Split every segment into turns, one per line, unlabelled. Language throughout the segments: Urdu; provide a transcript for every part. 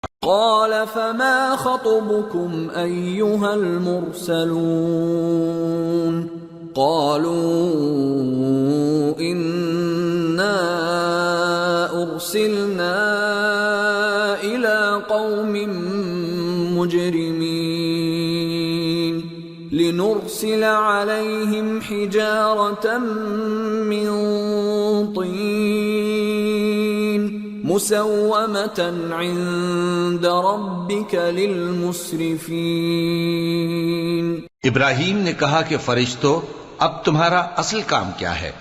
قال فما خطبكم أيها المرسلون قالوا إنا أرسلنا إلى قوم مجرمين لنرسل عليهم حجارة من طين مسومة عند ربك للمسرفين۔
ابراہیم نے کہا کہ فرشتوں، اب تمہارا اصل کام کیا ہے؟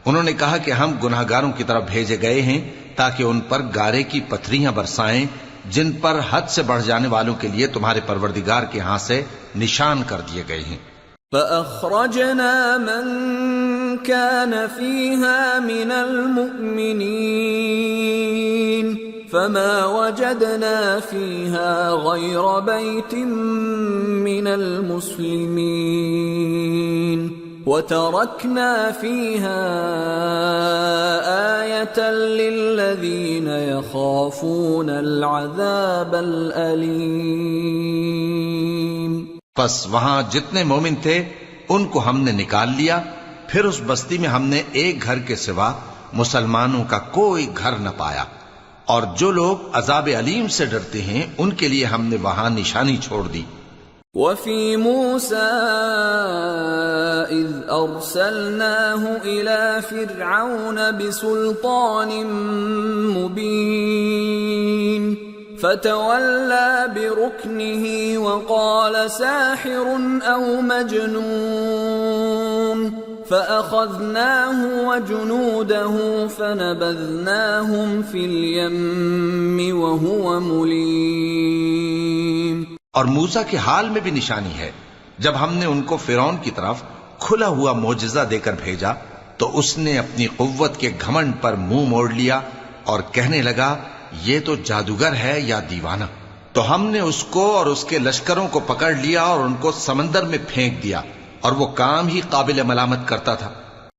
انہوں نے کہا کہ ہم گناہگاروں کی طرف بھیجے گئے ہیں تاکہ ان پر گارے کی پتھریاں برسائیں جن پر حد سے بڑھ جانے والوں کے لیے تمہارے پروردگار کے ہاں سے نشان کر دیے گئے ہیں۔
فأخرجنا من كان فيها من المؤمنين فما وجدنا فيها غير بيت من المسلمين وتركنا فيها آية للذين يخافون العذاب الأليم۔
پس وہاں جتنے مومن تھے ان کو ہم نے نکال لیا، پھر اس بستی میں ہم نے ایک گھر کے سوا مسلمانوں کا کوئی گھر نہ پایا، اور جو لوگ عذاب علیم سے ڈرتے ہیں ان کے لیے ہم نے وہاں نشانی چھوڑ دی۔
وفي موسى إذ أرسلناه إلى فرعون بسلطان مبين فتولى بركنه وقال ساحر أو مجنون فأخذناه وجنوده فنبذناهم في اليم وهو مليم۔
اور موسیٰ کے حال میں بھی نشانی ہے، جب ہم نے ان کو فرعون کی طرف کھلا ہوا معجزہ دے کر بھیجا تو اس نے اپنی قوت کے گھمنڈ پر منہ موڑ لیا اور کہنے لگا یہ تو جادوگر ہے یا دیوانہ، تو ہم نے اس کو اور اس کے لشکروں کو پکڑ لیا اور ان کو سمندر میں پھینک دیا، اور وہ کام ہی قابل ملامت کرتا تھا۔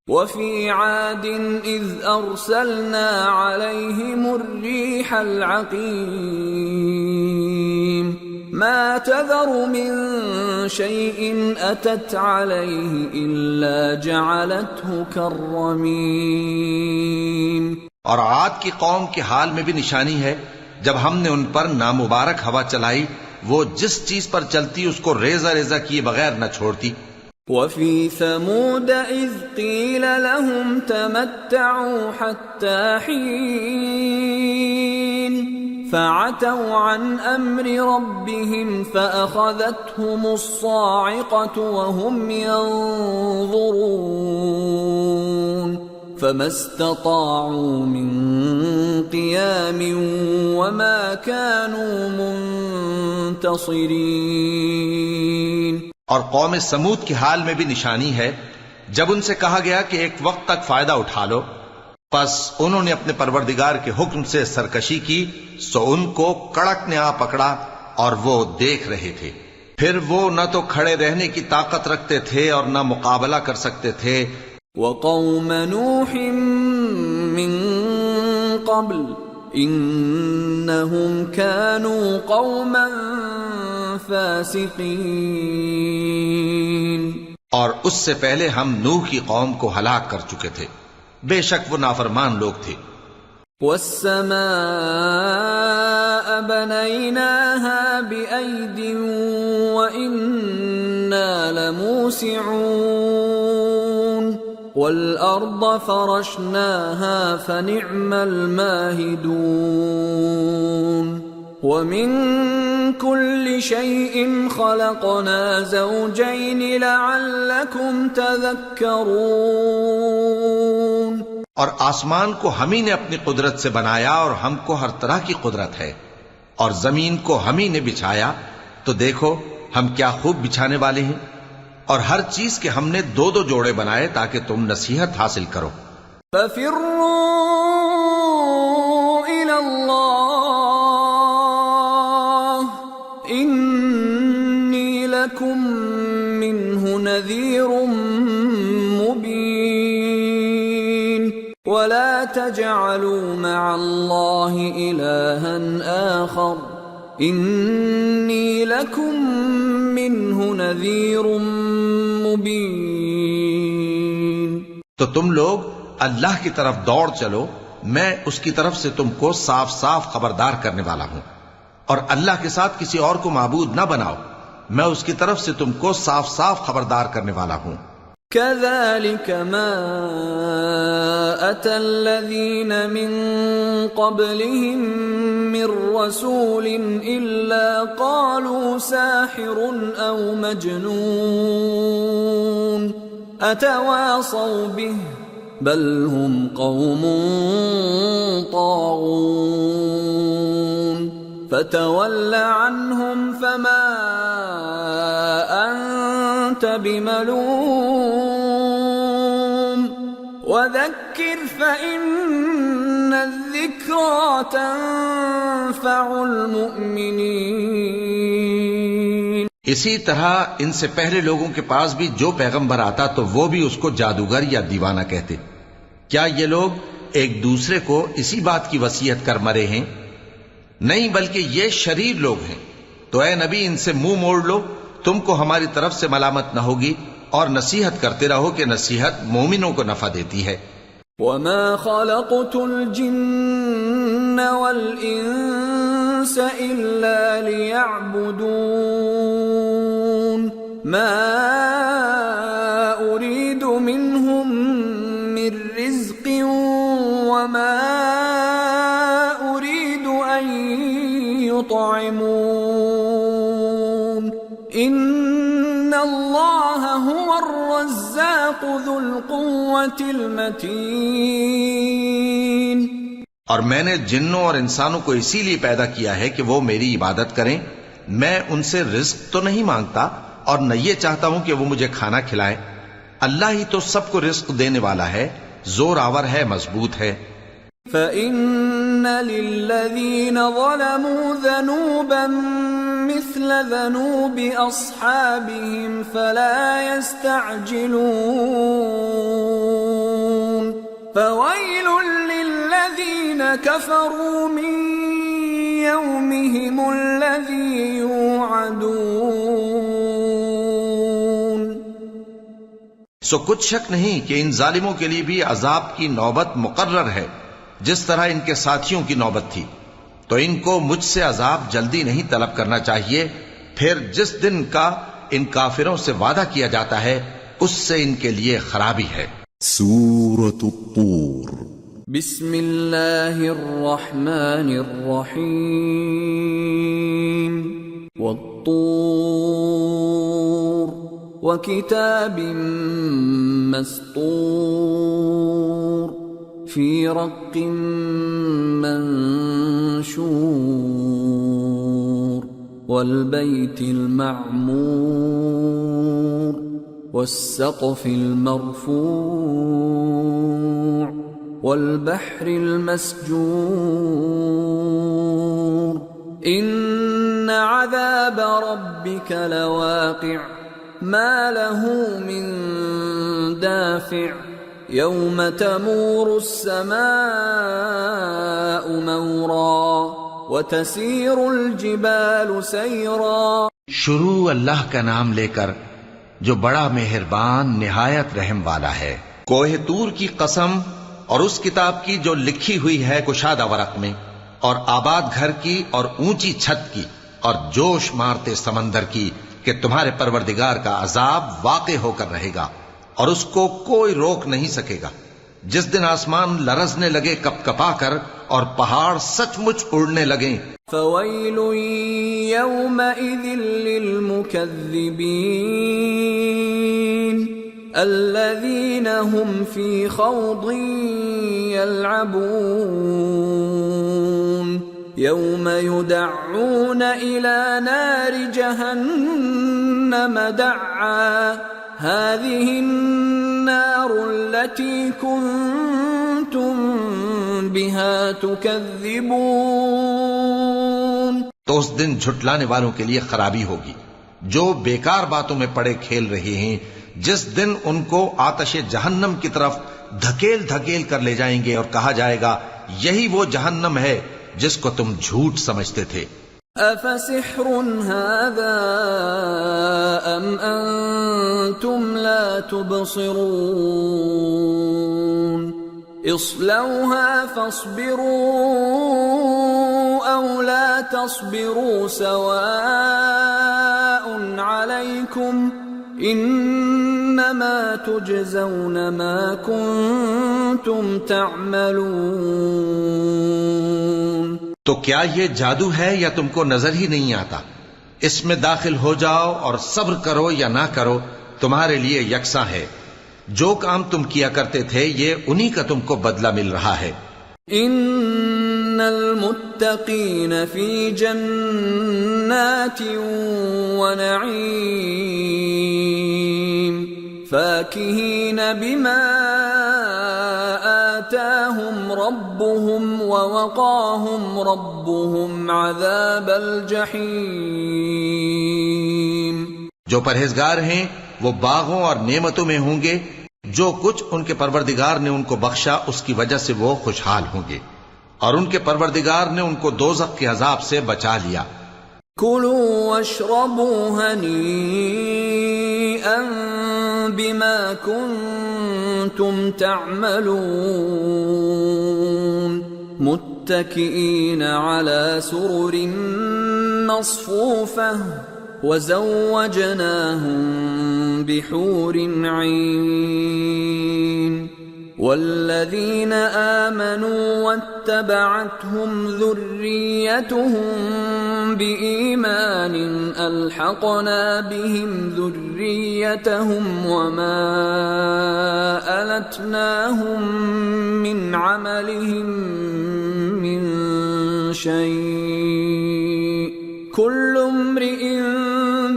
وفي عاد إذ أرسلنا عليهم الريح العقيم ما تذر من شيء أتت عليه إلا جعلته كالرميم۔
اور عاد کی قوم کے حال میں بھی نشانی ہے، جب ہم نے ان پر نامبارک ہوا چلائی وہ جس چیز پر چلتی اس کو ریزہ ریزہ کیے بغیر نہ چھوڑتی۔
وفي ثمود إذ قيل لهم تمتعوا حتى حين فعتوا عن أمر ربهم فأخذتهم الصاعقة وهم ينظرون فما استطاعوا من قيام وما كانوا منتصرين۔
اور قوم سمود کے حال میں بھی نشانی ہے، جب ان سے کہا گیا کہ ایک وقت تک فائدہ اٹھا لو، پس انہوں نے اپنے پروردگار کے حکم سے سرکشی کی، سو ان کو کڑک نے آ پکڑا اور وہ دیکھ رہے تھے، پھر وہ نہ تو کھڑے رہنے کی طاقت رکھتے تھے اور نہ مقابلہ کر سکتے تھے۔
وقوم نوح من قبل انہم كانوا قوما فاسقین۔
اور اس سے پہلے ہم نوح کی قوم کو ہلاک کر چکے تھے، بے شک وہ نافرمان لوگ تھے۔
والسماء بنيناها بأيد وإنا لموسعون والأرض فرشناها فنعم الماهدون ومن كل شيء خلقنا زوجين لعلكم تذكرون۔
اور آسمان کو ہم ہی نے اپنی قدرت سے بنایا اور ہم کو ہر طرح کی قدرت ہے، اور زمین کو ہم ہی نے بچھایا، تو دیکھو ہم کیا خوب بچھانے والے ہیں، اور ہر چیز کے ہم نے دو دو جوڑے بنائے تاکہ تم نصیحت حاصل کرو۔
فَفِرُّوا إِلَى اللَّهِ إِنِّي لَكُمْ مِنْهُ نَذِيرٌ مُبِينٌ وَلَا تَجْعَلُوا مَعَ اللَّهِ إِلَٰهًا آخَرَ انی لکم منہ نذیر مبین.
تو تم لوگ اللہ کی طرف دوڑ چلو، میں اس کی طرف سے تم کو صاف صاف خبردار کرنے والا ہوں. اور اللہ کے ساتھ کسی اور کو معبود نہ بناؤ، میں اس کی طرف سے تم کو صاف صاف خبردار کرنے والا ہوں.
كذلك ما أتى الذين من قبلهم من رسول إلا قالوا ساحر أو مجنون أتواصوا به بل هم قوم طاغون فتول عنهم فما أنت بملوم وذكر فإن الذكرى تنفع المؤمنين.
اسی طرح ان سے پہلے لوگوں کے پاس بھی جو پیغمبر آتا تو وہ بھی اس کو جادوگر یا دیوانہ کہتے. کیا یہ لوگ ایک دوسرے کو اسی بات کی وصیت کر مرے ہیں؟ نہیں، بلکہ یہ شریر لوگ ہیں. تو اے نبی ان سے منہ موڑ لو، تم کو ہماری طرف سے ملامت نہ ہوگی، اور نصیحت کرتے رہو کہ نصیحت مومنوں کو نفع دیتی ہے.
وما خلقت الجن والانس الا ليعبدون ما اريد منهم من رزق وما اريد ان يطعمون ان اللہ هو الرزاق ذو القوة المتین.
اور میں نے جنوں اور انسانوں کو اسی لیے پیدا کیا ہے کہ وہ میری عبادت کریں. میں ان سے رزق تو نہیں مانگتا اور نہ یہ چاہتا ہوں کہ وہ مجھے کھانا کھلائیں. اللہ ہی تو سب کو رزق دینے والا ہے، زور آور ہے، مضبوط ہے.
فَإِنَّ لِلَّذِينَ ظَلَمُوا ذَنُوبًا مثل ذنوب أصحابهم فلا يستعجلون فويل للذين كفروا من يومهم الذي يوعدون.
سو کچھ شک نہیں کہ ان ظالموں کے لیے بھی عذاب کی نوبت مقرر ہے، جس طرح ان کے ساتھیوں کی نوبت تھی. تو ان کو مجھ سے عذاب جلدی نہیں طلب کرنا چاہیے، پھر جس دن کا ان کافروں سے وعدہ کیا جاتا ہے اس سے ان کے لیے خرابی ہے.
سورة الطور.
بسم اللہ الرحمن الرحیم. والطور وکتاب مسطور فی رق منشور والبیت المعمور والسقف المرفوع والبحر المسجور ان عذاب ربك لواقع ما له من دافع یوم تمور السماء مورا وتسیر الجبال سیرا.
شروع اللہ کا نام لے کر جو بڑا مہربان نہایت رحم والا ہے. کوہ طور کی قسم اور اس کتاب کی جو لکھی ہوئی ہے کشادہ ورق میں، اور آباد گھر کی اور اونچی چھت کی، اور جوش مارتے سمندر کی کہ تمہارے پروردگار کا عذاب واقع ہو کر رہے گا اور اس کو کوئی روک نہیں سکے گا. جس دن آسمان لرزنے لگے کپ کپا کر اور پہاڑ سچ مچ اڑنے لگیں.
فویل یومئذ للمکذبین الذین هم فی خوض یلعبون یوم یدعون الى نار جہنم دعا هذه النار التي كنتم بها تكذبون.
تو اس دن جھٹلانے والوں کے لیے خرابی ہوگی جو بیکار باتوں میں پڑے کھیل رہے ہیں، جس دن ان کو آتش جہنم کی طرف دھکیل دھکیل کر لے جائیں گے اور کہا جائے گا یہی وہ جہنم ہے جس کو تم جھوٹ سمجھتے تھے.
أفسحر هذا أم أنتم لا تبصرون اصلوها فاصبروا أو لا تصبروا سواء عليكم انما تجزون ما کنتم تعملون۔
تو کیا یہ جادو ہے یا تم کو نظر ہی نہیں آتا؟ اس میں داخل ہو جاؤ اور صبر کرو یا نہ کرو تمہارے لیے یکساں ہے۔ جو کام تم کیا کرتے تھے یہ انہی کا تم کو بدلہ مل رہا ہے۔
ان المتقین فی جنات ونعیم فاکہین بما آتاہم ربهم ووقاہم ربهم عذاب الجحیم۔
جو پرہیزگار ہیں وہ باغوں اور نعمتوں میں ہوں گے، جو کچھ ان کے پروردگار نے ان کو بخشا اس کی وجہ سے وہ خوشحال ہوں گے، اور ان کے پروردگار نے ان کو دوزخ کے عذاب سے بچا لیا۔
کلوا واشربوا ہنیئا بما کنتم تعملون متکئین علی سرر مصفوفہ وزوجناهم بحور عین۔ والذین آمنوا واتبعتهم ذریتهم بإیمان الحقنا بهم ذریتهم وما ألتناهم من عملهم من شیء كل امرئ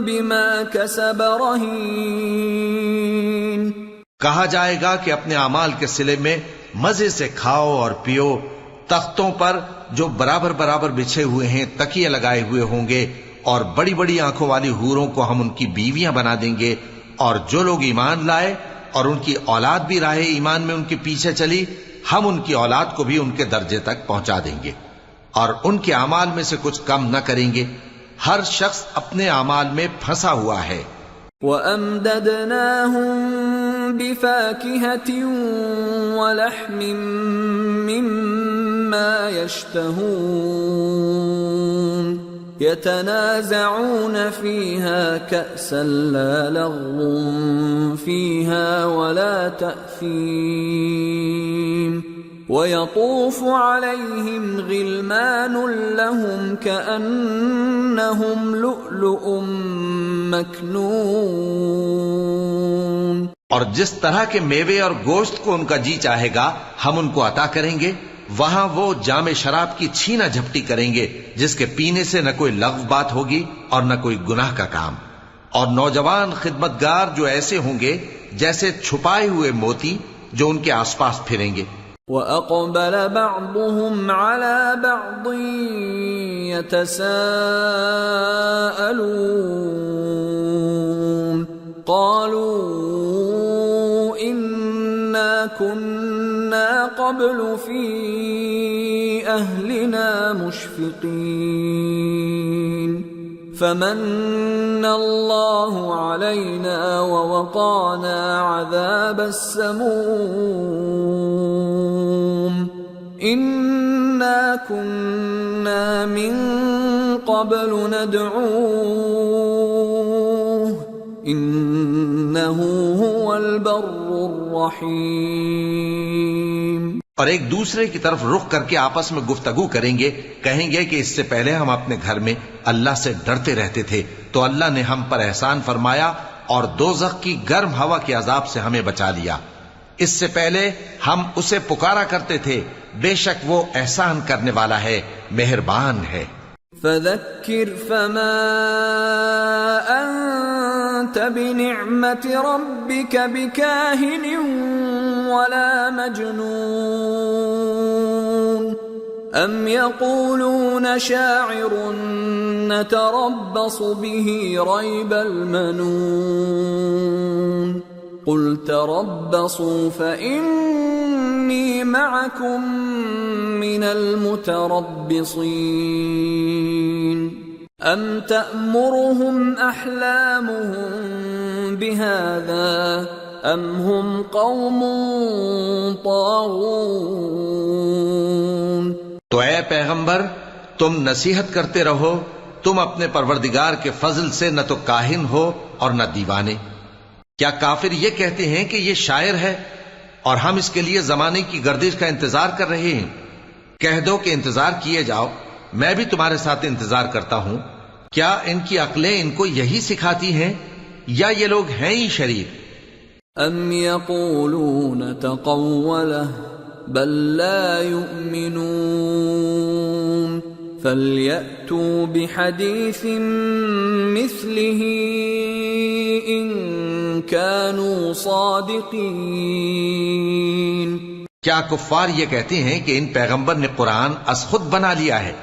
بما كسب رہین۔
کہا جائے گا کہ اپنے اعمال کے صلے میں مزے سے کھاؤ اور پیو، تختوں پر جو برابر برابر بچھے ہوئے ہیں تکیے لگائے ہوئے ہوں گے، اور بڑی بڑی آنکھوں والی حوروں کو ہم ان کی بیویاں بنا دیں گے، اور جو لوگ ایمان لائے اور ان کی اولاد بھی راہ ایمان میں ان کے پیچھے چلی، ہم ان کی اولاد کو بھی ان کے درجے تک پہنچا دیں گے، اور ان کے اعمال میں سے کچھ کم نہ کریں گے۔ ہر شخص اپنے اعمال میں پھنسا ہوا ہے۔
وَأَمْدَدْنَاهُمْ بِفَاكِهَةٍ وَلَحْمٍ مِّمَّا يَشْتَهُونَ يَتَنَازَعُونَ فِيهَا كَأْسًا لَّا لَغْوٌ فِيهَا وَلَا تَأْثِيمٌ وَيَطُوفُ عَلَيْهِمْ غِلْمَانٌ لَّهُمْ كَأَنَّهُمْ لُؤْلُؤٌ مَّكْنُونٌ۔
اور جس طرح کے میوے اور گوشت کو ان کا جی چاہے گا ہم ان کو عطا کریں گے، وہاں وہ جام شراب کی چھینا جھپٹی کریں گے جس کے پینے سے نہ کوئی لغو بات ہوگی اور نہ کوئی گناہ کا کام، اور نوجوان خدمتگار جو ایسے ہوں گے جیسے چھپائے ہوئے موتی جو ان کے آس پاس پھریں گے۔
وَأَقْبَلَ بَعْضُهُمْ عَلَى بَعْضٍ يَتَسَاءَلُونَ قَالُوا إِنَّا كُنَّا قَبْلُ فِي أَهْلِنَا مُشْفِقِينَ فَمَنَّ اللَّهُ عَلَيْنَا وَوَقَانَا عَذَابَ السَّمُومِ إِنَّا كُنَّا مِن قَبْلُ نَدْعُوهُ إِنَّهُ هُوَ الْبَرُّ الرَّحِيمُ۔
اور ایک دوسرے کی طرف رخ کر کے آپس میں گفتگو کریں گے، کہیں گے کہ اس سے پہلے ہم اپنے گھر میں اللہ سے ڈرتے رہتے تھے تو اللہ نے ہم پر احسان فرمایا اور دوزخ کی گرم ہوا کے عذاب سے ہمیں بچا لیا۔ اس سے پہلے ہم اسے پکارا کرتے تھے، بے شک وہ احسان کرنے والا ہے، مہربان ہے۔
فَذَكِّرْ فَمَا أَنْتَ بِنِعْمَةِ رَبِّكَ بِكَاهِنٍ وَلَا مَجْنُونٍ أَمْ يَقُولُونَ شَاعِرٌ نَتَرَبَّصُ بِهِ رَيْبَ الْمَنُونِ قُلْ تَرَبَّصُوا فَإِنِّي مَعَكُمْ مِنَ الْمُتَرَبِّصِينَ ام تأمرهم احلامهم بهذا ام هم قوم طاغون.
تو اے پیغمبر تم نصیحت کرتے رہو، تم اپنے پروردگار کے فضل سے نہ تو کاہن ہو اور نہ دیوانے. کیا کافر یہ کہتے ہیں کہ یہ شاعر ہے اور ہم اس کے لیے زمانے کی گردش کا انتظار کر رہے ہیں؟ کہہ دو کہ انتظار کیے جاؤ، میں بھی تمہارے ساتھ انتظار کرتا ہوں. کیا ان کی عقلیں ان کو یہی سکھاتی ہیں یا یہ لوگ ہیں ہی شریر؟
ام یقولون تقولہ بل لا یؤمنون فَلْيَأْتُوا بِحَدِيثٍ مِثْلِهِ إِن كَانُوا صَادِقِينَ.
کیا کفار یہ کہتے ہیں کہ ان پیغمبر نے قرآن از خود بنا لیا ہے؟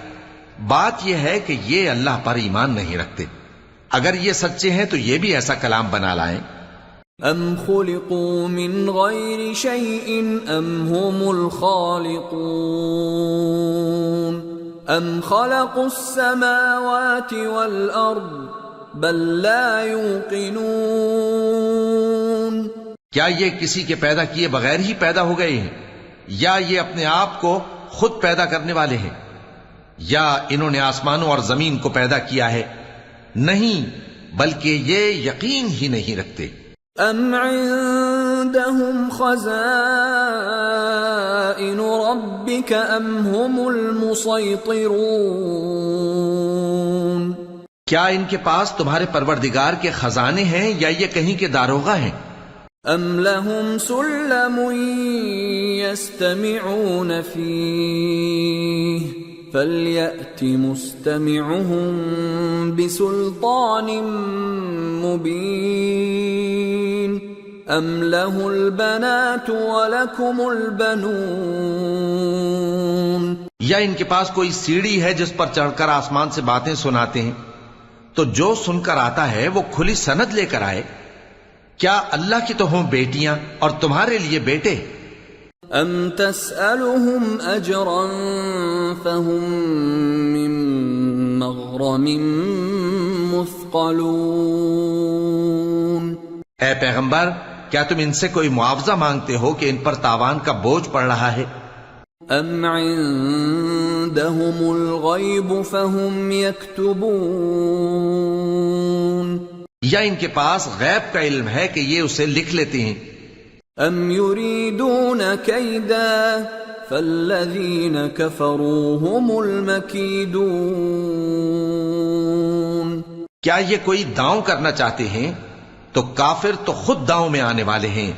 بات یہ ہے کہ یہ اللہ پر ایمان نہیں رکھتے. اگر یہ سچے ہیں تو یہ بھی ایسا کلام بنا لائیں.
ام خلقوا من غیر شیء ام هم الخالقون ام خلقوا السماوات والارض بل لا يوقنون.
کیا یہ کسی کے پیدا کیے بغیر ہی پیدا ہو گئے ہیں یا یہ اپنے آپ کو خود پیدا کرنے والے ہیں؟ یا انہوں نے آسمانوں اور زمین کو پیدا کیا ہے؟ نہیں، بلکہ یہ یقین ہی نہیں رکھتے.
ام عندهم خزائن ربك ام هم المسيطرون.
کیا ان کے پاس تمہارے پروردگار کے خزانے ہیں یا یہ کہیں کے داروغہ ہیں؟
ام لهم سلم يستمعون فيه فَلْيَأْتِ مُسْتَمِعُهُم بِسُلْطَانٍ مُبِينٍ أَمْ لَهُ الْبَنَاتُ وَلَكُمُ الْبَنُونَ.
یا ان کے پاس کوئی سیڑھی ہے جس پر چڑھ کر آسمان سے باتیں سناتے ہیں؟ تو جو سن کر آتا ہے وہ کھلی سند لے کر آئے. کیا اللہ کی تو ہوں بیٹیاں اور تمہارے لیے بیٹے؟
ام تسألهم اجرا فهم من مغرم مثقلون.
اے پیغمبر کیا تم ان سے کوئی معاوضہ مانگتے ہو کہ ان پر تاوان کا بوجھ پڑ رہا ہے؟
ام عندهم الغیب فهم یکتبون.
یا ان کے پاس غیب کا علم ہے کہ یہ اسے لکھ لیتے ہیں؟
ام یریدون کیدا فالذین کفروا هم المکیدون.
کیا یہ کوئی داؤں کرنا چاہتے ہیں؟ تو کافر تو خود داؤں میں آنے والے ہیں.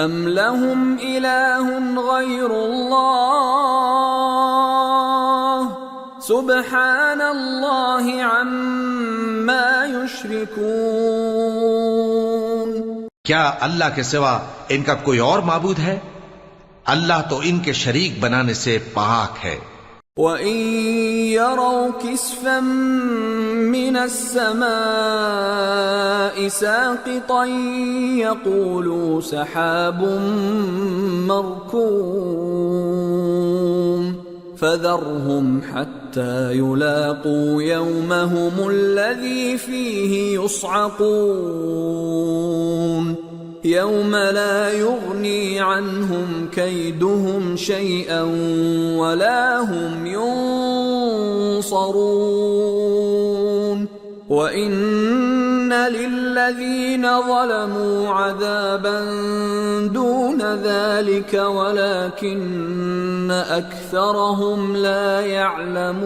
ام لهم الہ غیر اللہ سبحان اللہ عما یشرکون.
کیا اللہ کے سوا ان کا کوئی اور معبود ہے؟ اللہ تو ان کے شریک بنانے سے پاک ہے.
وَإِن يَرَوْا كِسْفًا مِّنَ السَّمَاءِ سَاقِطًا يَقُولُوا سَحَابٌ مَّرْكُومٌ فَذَرْهُمْ حَتَّى يُلَاقُوا يَوْمَهُمُ الَّذِي فِيهِ يُصْعَقُونَ يَوْمَ لَا يُغْنِي عَنْهُمْ كَيْدُهُمْ شَيْئًا وَلَا هُمْ يُنصَرُونَ. وَإِنَّ لِلَّذِينَ ظَلَمُوا عَذَابًا دُونَ ذَلِكَ وَلَكِنَّ أَكْثَرَهُمْ لَا يَعْلَمُونَ.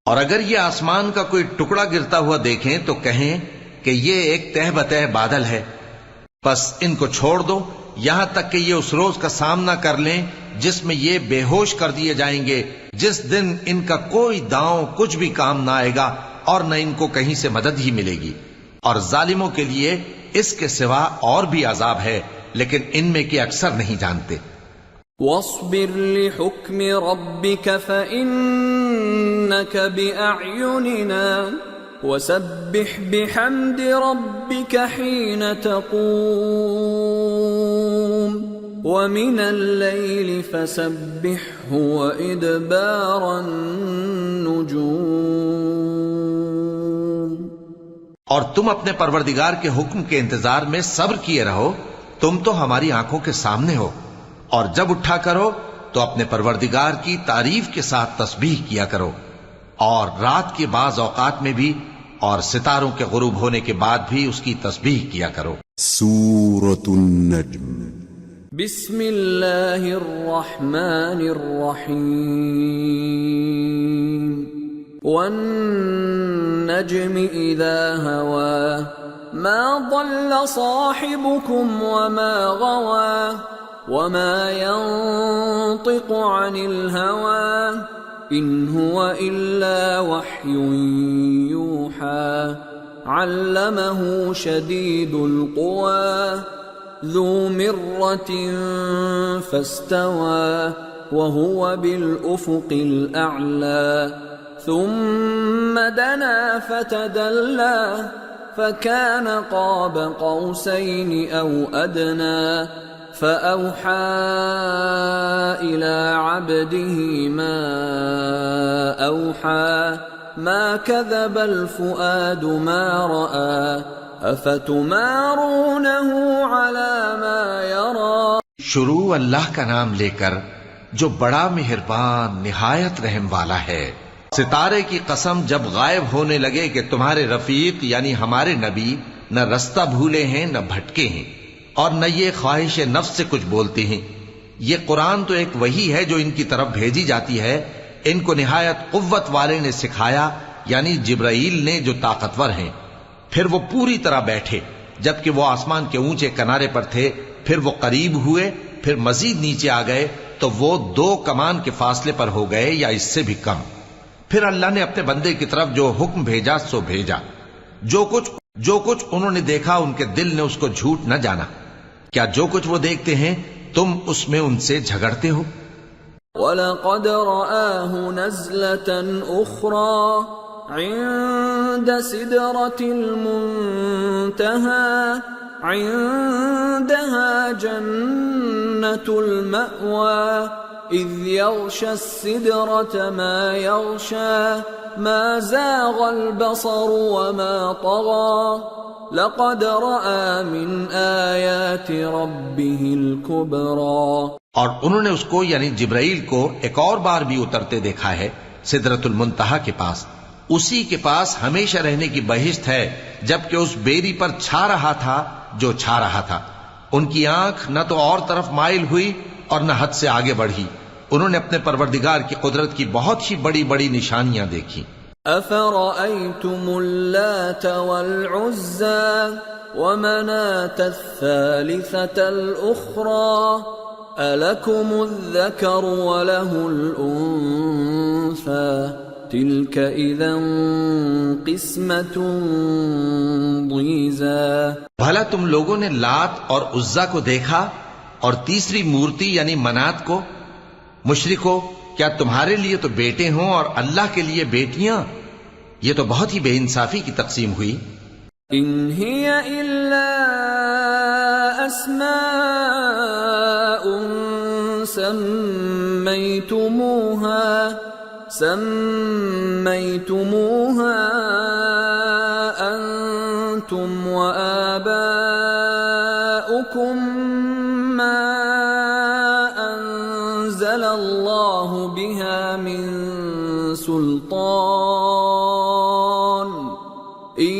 اور اگر یہ آسمان کا کوئی ٹکڑا گرتا ہوا دیکھیں تو کہیں کہ یہ ایک تہ بتہ بادل ہے، پس ان کو چھوڑ دو یہاں تک کہ یہ اس روز کا سامنا کر لیں جس میں یہ بے ہوش کر دیے جائیں گے، جس دن ان کا کوئی داؤں کچھ بھی کام نہ آئے گا اور نہ ان کو کہیں سے مدد ہی ملے گی. اور ظالموں کے لیے اس کے سوا اور بھی عذاب ہے، لیکن ان میں کے اکثر نہیں جانتے.
وَاصْبِرْ لِحُكْمِ رَبِّكَ فَإِنَّكَ بِأَعْيُنِنَا وَسَبِّحْ بِحَمْدِ رَبِّكَ حِينَ تَقُومُ. ومن الليل فسبحه وإدبار النجوم.
اور تم اپنے پروردگار کے حکم کے انتظار میں صبر کیے رہو، تم تو ہماری آنکھوں کے سامنے ہو، اور جب اٹھا کرو تو اپنے پروردگار کی تعریف کے ساتھ تسبیح کیا کرو، اور رات کے بعض اوقات میں بھی اور ستاروں کے غروب ہونے کے بعد بھی اس کی تسبیح کیا کرو.
سورة النجم.
بسم اللہ الرحمن الرحیم. والنجم اذا هوى ما ضل صاحبكم وما غوى وما ينطق عن الهوى ان هو الا وحي يوحى علمه شديد القوى ذو مرة فاستوى وهو بالأفق الأعلى ثم دنا فتدلى فكان قاب قوسين أو أدنى فأوحى إلى عبده ما أوحى ما كذب الفؤاد ما رأى افتمارونه على ما يرى.
شروع اللہ کا نام لے کر جو بڑا مہربان نہایت رحم والا ہے. ستارے کی قسم جب غائب ہونے لگے کہ تمہارے رفیق یعنی ہمارے نبی نہ رستہ بھولے ہیں نہ بھٹکے ہیں اور نہ یہ خواہش نفس سے کچھ بولتے ہیں. یہ قرآن تو ایک وحی ہے جو ان کی طرف بھیجی جاتی ہے. ان کو نہایت قوت والے نے سکھایا یعنی جبرائیل نے جو طاقتور ہیں. پھر وہ پوری طرح بیٹھے جبکہ وہ آسمان کے اونچے کنارے پر تھے، پھر وہ قریب ہوئے، پھر مزید نیچے آ گئے تو وہ 2 کمان کے فاصلے پر ہو گئے یا اس سے بھی کم. پھر اللہ نے اپنے بندے کی طرف جو حکم بھیجا سو بھیجا. جو کچھ انہوں نے دیکھا ان کے دل نے اس کو جھوٹ نہ جانا. کیا جو کچھ وہ دیکھتے ہیں تم اس میں ان سے جھگڑتے ہو؟
وَلَقَدْ رَآهُ نَزْلَةً أُخْرَى عند سدرة المنتهى عندها جنة المأوى إذ يغشى السدرة ما يغشى ما زاغ البصر وما طغى لقد رأى من آيات ربه الكبرى.
اور انہوں نے اس کو یعنی جبرائیل کو ایک اور بار بھی اترتے دیکھا ہے سدرۃ المنتہا کے پاس. اسی کے پاس ہمیشہ رہنے کی بہشت ہے جبکہ اس بیری پر چھا رہا تھا جو چھا رہا تھا. ان کی آنکھ نہ تو اور طرف مائل ہوئی اور نہ حد سے آگے بڑھی. انہوں نے اپنے پروردگار کی قدرت کی بہت ہی بڑی بڑی نشانیاں دیکھی.
افرأيتم اللات والعزى ومناة الثالثة الأخرى ألكم الذكر وله الأنثى تلك اذا قسمة ضیزى.
بھلا تم لوگوں نے لات اور عزا کو دیکھا اور تیسری مورتی یعنی منات کو؟ مشرکو، کیا تمہارے لیے تو بیٹے ہوں اور اللہ کے لیے بیٹیاں؟ یہ تو بہت ہی بے انصافی کی تقسیم ہوئی.
ان هي الا اسماء سميتموها أنتم وآباؤكم ما أنزل الله بها من سلطان إن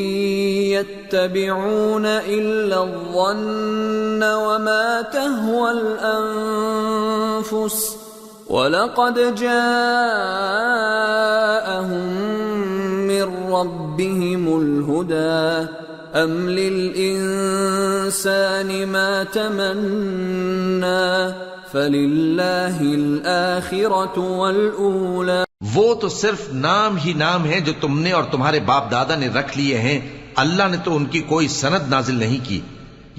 يتبعون إلا الظن وما تهوى الأنفس وَلَقَدْ جَاءَهُم مِّن رَّبِّهِمُ الْهُدَىٰ أَمْ لِلْإِنسَانِ مَا تَمَنَّىٰ فَلِلَّهِ الْآخِرَةُ وَالْأُولَىٰ.
وہ تو صرف نام ہی نام ہے جو تم نے اور تمہارے باپ دادا نے رکھ لیے ہیں. اللہ نے تو ان کی کوئی سند نازل نہیں کی.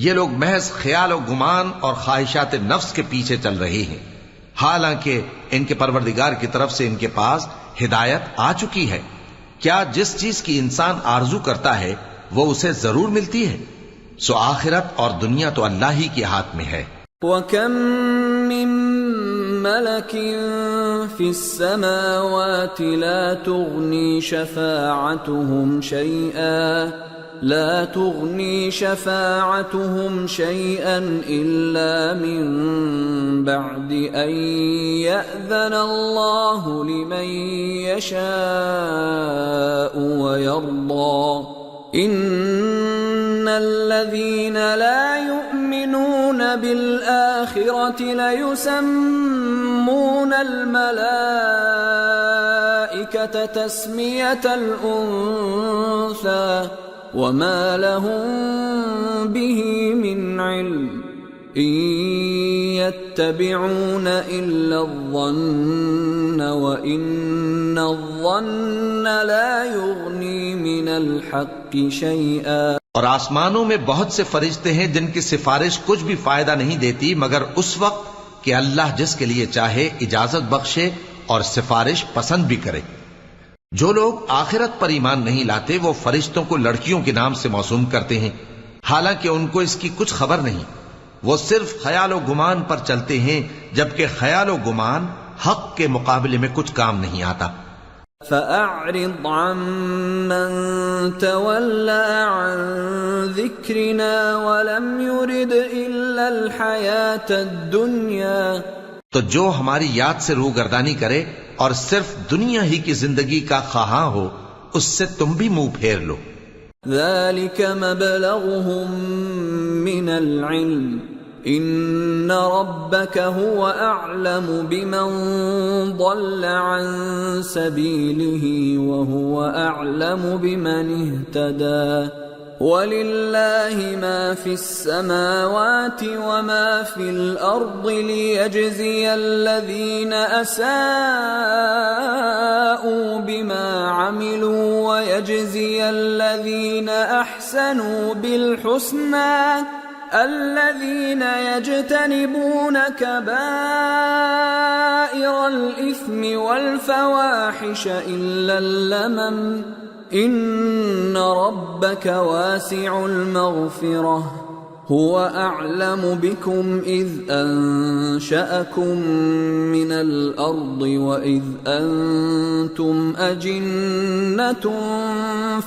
یہ لوگ محض خیال و گمان اور خواہشات نفس کے پیچھے چل رہے ہیں، حالانکہ ان کے پروردگار کی طرف سے ان کے پاس ہدایت آ چکی ہے. کیا جس چیز کی انسان آرزو کرتا ہے وہ اسے ضرور ملتی ہے؟ سو آخرت اور دنیا تو اللہ ہی کے ہاتھ میں ہے.
وَكَم مِّن مَّلَكٍ فِي السَّمَاوَاتِ لَا تُغْنِي شَفَاعَتُهُمْ شَيْئًا إِلَّا مِن بَعْدِ أَن يَأْذَنَ اللَّهُ لِمَن يَشَاءُ وَيَرْضَىٰ إِنَّ الَّذِينَ لَا يُؤْمِنُونَ بِالْآخِرَةِ لَيُسَمُّونَ الْمَلَائِكَةَ تَسْمِيَةَ الْأُنثَىٰ وَمَا لَهُم بِهِ مِنْ عِلْمٍ إِن يَتَّبِعُونَ إِلَّا الظَّنَّ وَإِنَّ الظَّنَّ لَا يُغْنِي مِنَ الْحَقِّ شَيْئًا۔
اور آسمانوں میں بہت سے فرشتے ہیں جن کی سفارش کچھ بھی فائدہ نہیں دیتی مگر اس وقت کہ اللہ جس کے لیے چاہے اجازت بخشے اور سفارش پسند بھی کرے۔ جو لوگ آخرت پر ایمان نہیں لاتے وہ فرشتوں کو لڑکیوں کے نام سے موسوم کرتے ہیں، حالانکہ ان کو اس کی کچھ خبر نہیں۔ وہ صرف خیال و گمان پر چلتے ہیں، جبکہ خیال و گمان حق کے مقابلے میں کچھ کام نہیں آتا۔
فَأَعْرِضْ عَمَّن تَوَلَّىٰ عَن ذِكْرِنَا وَلَمْ يُرِدْ إِلَّا الْحَيَاةَ الدُّنْيَا۔
تو جو ہماری یاد سے روگردانی کرے اور صرف دنیا ہی کی زندگی کا خواہاں ہو، اس سے تم بھی منہ پھیر لو۔
ذَلِكَ مَبْلَغُهُم مِّنَ الْعِلْمِ إِنَّ رَبَّكَ هُوَ أَعْلَمُ بِمَن ضَلَّ عَن سَبِيلِهِ وَهُوَ أَعْلَمُ بِمَنِ اهْتَدَىٰ وَلِلَّهِ مَا فِي السَّمَاوَاتِ وَمَا فِي الْأَرْضِ لِيَجْزِيَ الَّذِينَ أَسَاءُوا بِمَا عَمِلُوا وَيَجْزِيَ الَّذِينَ أَحْسَنُوا بِالْحُسْنَىٰ الَّذِينَ يَجْتَنِبُونَ كَبَائِرَ الْإِثْمِ وَالْفَوَاحِشَ إِلَّا اللَّمَمَ إِنَّ رَبَّكَ وَاسِعُ الْمَغْفِرَةِ هُوَ أَعْلَمُ بِكُمْ إِذْ أَنشَأَكُم مِّنَ الْأَرْضِ وَإِذْ أَنتُمْ أَجِنَّةٌ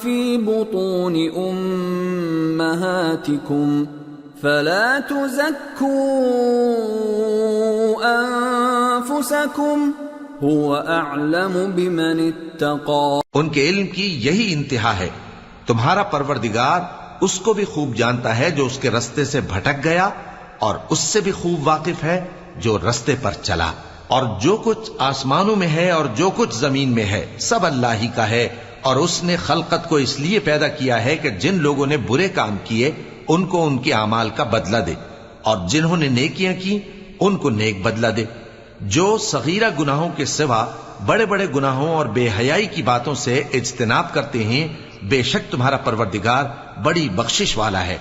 فِي بُطُونِ أُمَّهَاتِكُمْ فَلَا تُزَكُّوا أَنفُسَكُمْ هُوَ أَعْلَمُ بِمَنِ اتَّقَىٰ۔
ان کے علم کی یہی انتہا ہے، تمہارا پروردگار اس کو بھی خوب جانتا ہے جو اس کے رستے سے بھٹک گیا، اور اس سے بھی خوب واقف ہے جو رستے پر چلا۔ اور جو کچھ آسمانوں میں ہے اور جو کچھ زمین میں ہے سب اللہ ہی کا ہے، اور اس نے خلقت کو اس لیے پیدا کیا ہے کہ جن لوگوں نے برے کام کیے ان کو ان کے اعمال کا بدلہ دے، اور جنہوں نے نیکیاں کی ان کو نیک بدلہ دے۔ جو صغیرہ گناہوں کے سوا بڑے بڑے گناہوں اور بے حیائی کی باتوں سے اجتناب کرتے ہیں، بے شک تمہارا پروردگار بڑی بخشش والا ہے،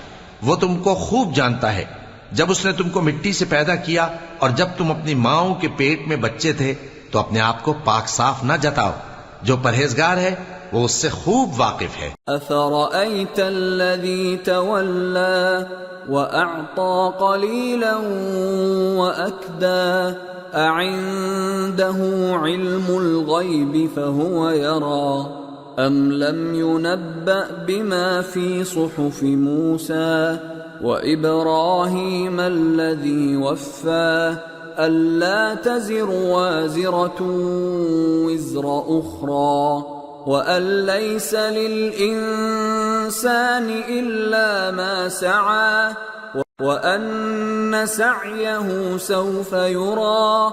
وہ تم کو خوب جانتا ہے۔ جب اس نے تم کو مٹی سے پیدا کیا اور جب تم اپنی ماؤں کے پیٹ میں بچے تھے تو اپنے آپ کو پاک صاف نہ جتاؤ، جو پرہیزگار ہے وہ اس سے خوب واقف ہے۔
أَفَرَأَيْتَ الَّذِي تَوَلَّىٰ وَأَعْطَىٰ قَلِيلًا وَأَكْدَىٰ أَعِندَهُ عِلْمُ الْغَيْبِ فَهُوَ يَرَىٰ أَمْ لَمْ يُنَبَّأْ بِمَا فِي صُحُفِ مُوسَىٰ وَإِبْرَاهِيمَ الَّذِي وَفَّىٰ أَلَّا تَزِرُ وَازِرَةٌ وِزْرَ أُخْرَىٰ وَأَن لَّيْسَ لِلْإِنسَانِ إِلَّا مَا سَعَىٰ وَأَنَّ سَعْيَهُ سَوْفَ يُرَىٰ۔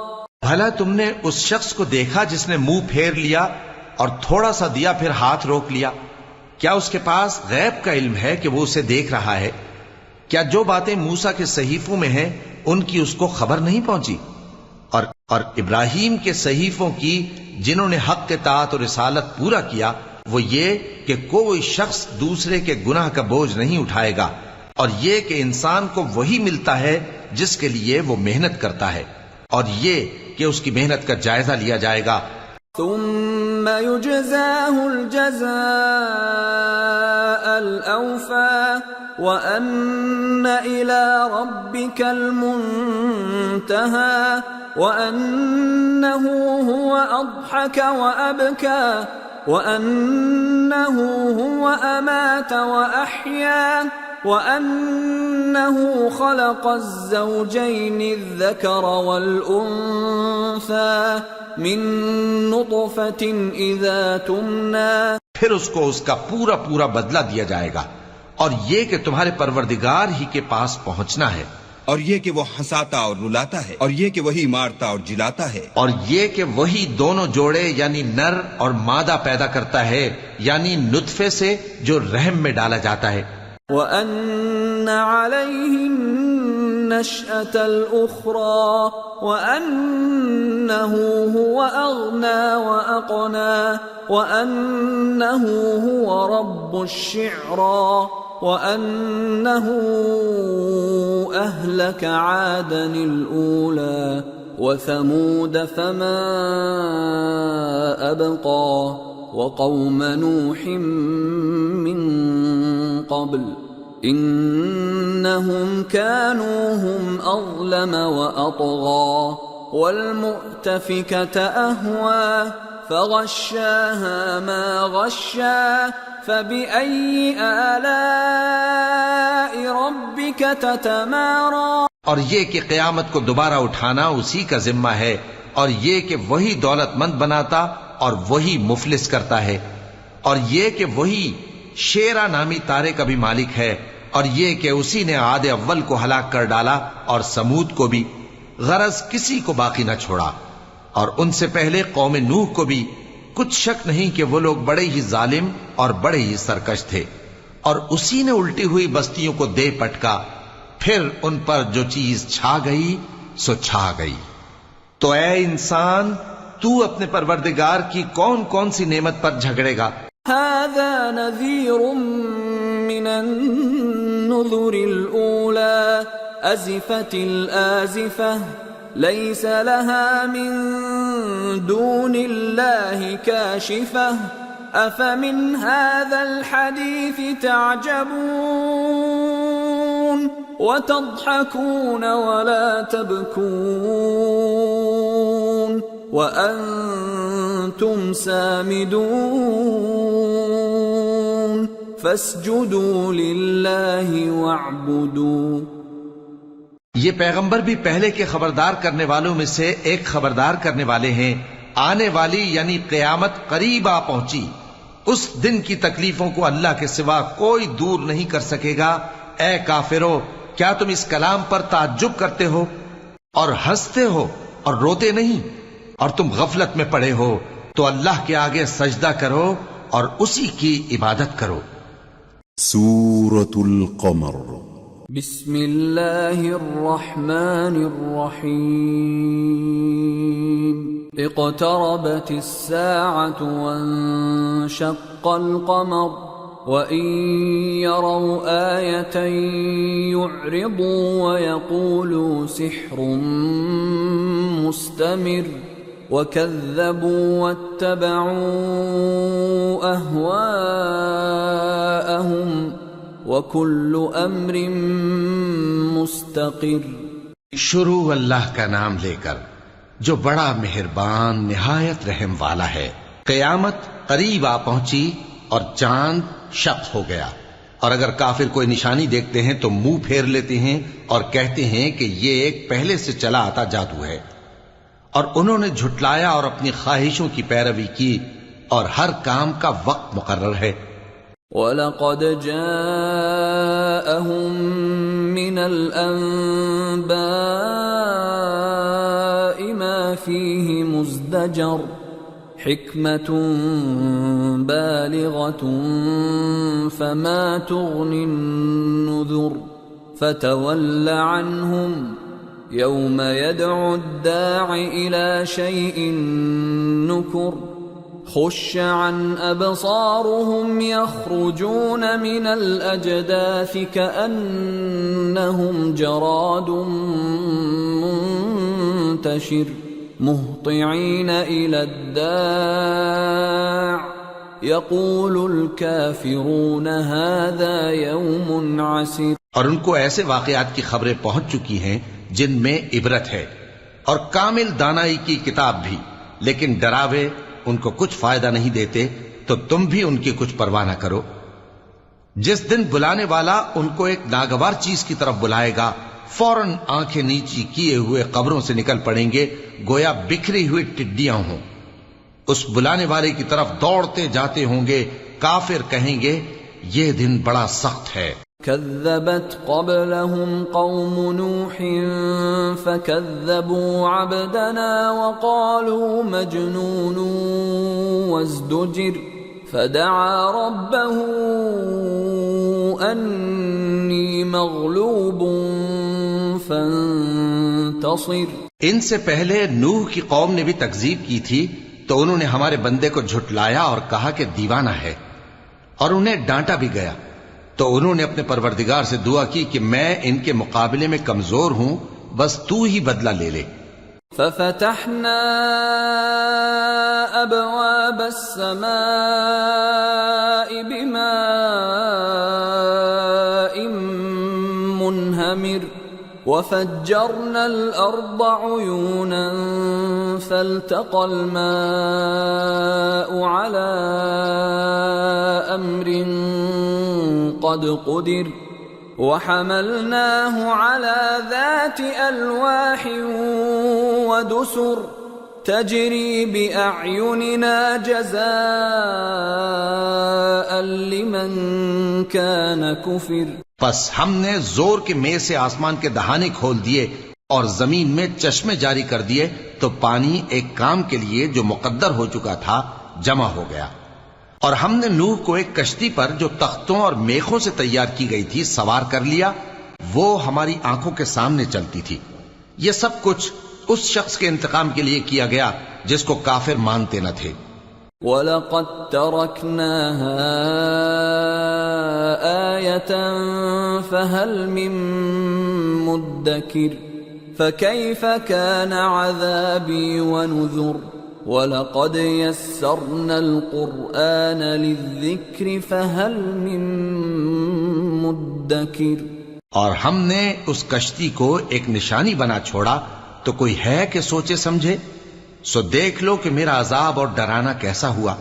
بھلا تم نے اس شخص کو دیکھا جس نے منہ پھیر لیا اور تھوڑا سا دیا پھر ہاتھ روک لیا؟ کیا اس کے پاس غیب کا علم ہے کہ وہ اسے دیکھ رہا ہے؟ کیا جو باتیں موسیٰ کے صحیفوں میں ہیں ان کی اس کو خبر نہیں پہنچی؟ اور ابراہیم کے صحیفوں کی جنہوں نے حق کے اطاعت اور رسالت پورا کیا، وہ یہ کہ کوئی شخص دوسرے کے گناہ کا بوجھ نہیں اٹھائے گا، اور یہ کہ انسان کو وہی ملتا ہے جس کے لیے وہ محنت کرتا ہے، اور یہ کہ اس کی محنت کا جائزہ لیا جائے گا۔
ثم يجزاه الجزاء الأوفى وأن إلى ربك المنتهى وأنه هو أضحك وأبكى وأنه هو أمات وأحيا وأنه خلق الزوجين الذكر والأنثى من نطفة إذا تمنى.
پھر اس کو اس کا پورا پورا بدلہ دیا جائے گا، اور یہ کہ تمہارے پروردگار ہی کے پاس پہنچنا ہے،
اور یہ کہ وہ ہنساتا اور رلاتا ہے، اور یہ کہ وہی مارتا اور جلاتا ہے،
اور یہ کہ وہی دونوں جوڑے یعنی نر اور مادہ پیدا کرتا ہے، یعنی نطفے سے جو رحم میں ڈالا جاتا ہے.
وَأَنَّ عَلَيْهِ النَّشْأَةَ الْأُخْرَى وَأَنَّهُ هُوَ أَغْنَى وَأَقْنَى وَأَنَّهُ هُوَ رَبُّ الشِّعْرَى وَأَنَّهُ أَهْلَكَ عَادًا الْأُولَى وَثَمُودَ فَمَا أَبْقَى وَقَوْمَ نُوحٍ مِّن قَبْلُ إِنَّهُمْ كَانُوا هُمْ أَظْلَمَ وَأَطْغَى وَالْمُؤْتَفِكَةَ أَهْوَى فَغَشَّاهَا مَا غَشَّى فَبِأَيِّ آلَاءِ رَبِّكَ تَتَمَارَى.
اور یہ کہ قیامت کو دوبارہ اٹھانا اسی کا ذمہ ہے، اور یہ کہ وہی دولت مند بناتا اور وہی مفلس کرتا ہے، اور یہ کہ وہی شیرا نامی تارے کا بھی مالک ہے، اور یہ کہ اسی نے عاد اول کو ہلاک کر ڈالا اور سمود کو بھی، غرض کسی کو باقی نہ چھوڑا، اور ان سے پہلے قوم نوح کو بھی. کچھ شک نہیں کہ وہ لوگ بڑے ہی ظالم اور بڑے ہی سرکش تھے، اور اسی نے الٹی ہوئی بستیوں کو دے پٹکا، پھر ان پر جو چیز چھا گئی سو چھا گئی. تو اے انسان، تو اپنے پروردگار کی کون کون سی نعمت پر جھگڑے گا؟
هذا نذير من النذر الأولى أزفت الآزفة ليس لها من دون الله كاشفة أفمن هذا الحديث تعجبون وتضحكون ولا تبكون وأنتم سامدون فاسجدوا لله واعبدوا.
یہ پیغمبر بھی پہلے کے خبردار کرنے والوں میں سے ایک خبردار کرنے والے ہیں. آنے والی یعنی قیامت قریب آ پہنچی، اس دن کی تکلیفوں کو اللہ کے سوا کوئی دور نہیں کر سکے گا. اے کافرو، کیا تم اس کلام پر تعجب کرتے ہو اور ہنستے ہو اور روتے نہیں؟ اور تم غفلت میں پڑے ہو تو اللہ کے آگے سجدہ کرو اور اسی کی عبادت کرو.
سورة القمر.
بسم اللہ الرحمن الرحیم. اقتربت الساعة وانشق القمر وإن يروا آية يعرضوا ويقولوا سحر مستمر وكذبوا واتبعوا أهواءهم وكل أمر مستقر.
شروع اللہ کا نام لے کر جو بڑا مہربان نہایت رحم والا ہے. قیامت قریب آ پہنچی اور چاند شق ہو گیا، اور اگر کافر کوئی نشانی دیکھتے ہیں تو منہ پھیر لیتے ہیں اور کہتے ہیں کہ یہ ایک پہلے سے چلا آتا جادو ہے. اور انہوں نے جھٹلایا اور اپنی خواہشوں کی پیروی کی، اور ہر کام کا وقت مقرر ہے.
وَلَقَدْ جَاءَهُم مِّنَ الْأَنبَاءِ مَا فِيهِ مُزْدَجَرٌ حِكْمَةٌ بَالِغَةٌ فَمَا تُغْنِ النُّذُرُ فَتَوَلَّ عَنْهُمْ يَوْمَ يَدْعُ الدَّاعِ إِلَى شَيْءٍ نُكُرٍ خُشَّ عَنْ أَبْصَارُهُمْ يَخْرُجُونَ مِنَ الْأَجْدَاثِ كَأَنَّهُمْ جَرَادٌ مُنْتَشِرٌ مُهْطِعِينَ إِلَى الدَّاعِ يقول الكافرون هذا يوم عسير.
اور ان کو ایسے واقعات کی خبریں پہنچ چکی ہیں جن میں عبرت ہے، اور کامل دانائی کی کتاب بھی، لیکن ڈراوے ان کو کچھ فائدہ نہیں دیتے، تو تم بھی ان کی کچھ پرواہ نہ کرو. جس دن بلانے والا ان کو ایک ناگوار چیز کی طرف بلائے گا، فوراً آنکھیں نیچی کیے ہوئے قبروں سے نکل پڑیں گے گویا بکھری ہوئی ٹڈیاں ہوں. اس بلانے والے کی طرف دوڑتے جاتے ہوں گے. کافر کہیں گے یہ دن بڑا سخت ہے.
كذبت قبلهم قوم نوح فكذبوا عبدنا وقالوا مجنون وازدجر فدعا ربه أني مغلوب فانتصر.
ان سے پہلے نوح کی قوم نے بھی تکذیب کی تھی تو انہوں نے ہمارے بندے کو جھٹلایا اور کہا کہ دیوانہ ہے، اور انہیں ڈانٹا بھی گیا. تو انہوں نے اپنے پروردگار سے دعا کی کہ میں ان کے مقابلے میں کمزور ہوں، بس تو ہی بدلہ لے لے.
ففتحنا ابواب السماء بماء منهمر وفجرنا الارض عيونا فالتقى الماء على امر قد قدر وحملناه على ذات ألواح ودسر تجري بأعيننا جزاء لمن كان كفر.
پس ہم نے زور کے مے سے آسمان کے دہانے کھول دیے اور زمین میں چشمے جاری کر دیے، تو پانی ایک کام کے لیے جو مقدر ہو چکا تھا جمع ہو گیا. اور ہم نے نوح کو ایک کشتی پر جو تختوں اور میخوں سے تیار کی گئی تھی سوار کر لیا، وہ ہماری آنکھوں کے سامنے چلتی تھی. یہ سب کچھ اس شخص کے انتقام کے لیے کیا گیا جس کو کافر مانتے نہ تھے.
وَلَقَدْ تَرَكْنَاهَا آيَةً فَهَلْ مِن مُدَّكِرٍ فَكَيْفَ كَانَ عَذَابِي وَنُذُرِ. وَلَقَدْ يَسَّرْنَا الْقُرْآنَ لِلذِّكْرِ فَهَلْ مِن مُدَّكِرٍ.
اور ہم نے اس کشتی کو ایک نشانی بنا چھوڑا، تو کوئی ہے کہ سوچے سمجھے؟ سو دیکھ لو کہ میرا عذاب اور ڈرانا کیسا ہوا.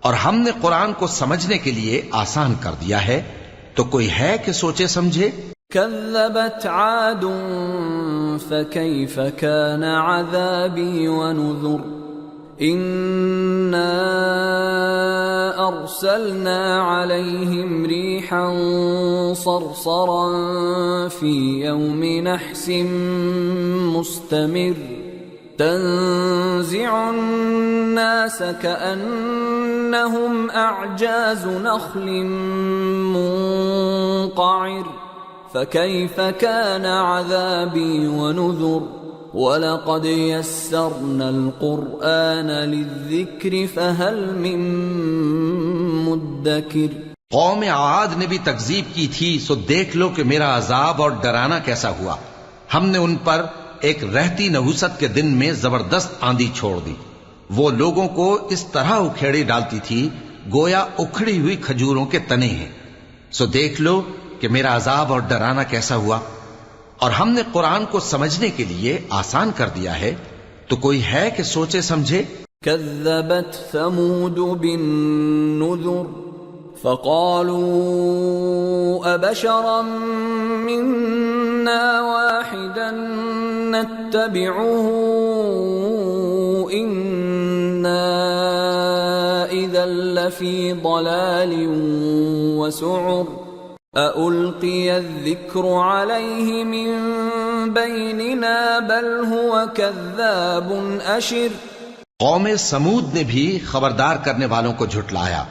اور ہم نے قرآن کو سمجھنے کے لیے آسان کر دیا ہے، تو کوئی ہے کہ سوچے سمجھے؟
كذبت عاد فكيف كان عذابي ونذر. إنا أرسلنا عليهم ريحا صرصرا في يوم نحس مستمر تنزع الناس كأنهم أعجاز نخل منقعر. فكيف كان عذابي ونذر. وَلَقَدْ يَسَّرْنَا الْقُرْآنَ لِلذِّكْرِ فَهَلْ مِن مُدَّكِرٍ.
قوم عاد نے بھی تکذیب کی تھی، سو دیکھ لو کہ میرا عذاب اور ڈرانا کیسا ہوا. ہم نے ان پر ایک رہتی نحوست کے دن میں زبردست آندھی چھوڑ دی. وہ لوگوں کو اس طرح اکھیڑے ڈالتی تھی گویا اکھڑی ہوئی کھجوروں کے تنے ہیں. سو دیکھ لو کہ میرا عذاب اور ڈرانا کیسا ہوا. اور ہم نے قرآن کو سمجھنے کے لیے آسان کر دیا ہے، تو کوئی ہے کہ سوچے سمجھے؟
كذبت ثمود بالنذر فقالوا أبشرا منا واحدا نتبعه إنا إذا لفي ضلال وسعر. أَأُلْقِيَ الذِّكْرُ عَلَيْهِ مِن بَيْنِنَا بَلْ هُوَ كَذَّابٌ أَشِرٌ.
قوم سمود نے بھی خبردار کرنے والوں کو جھٹلایا،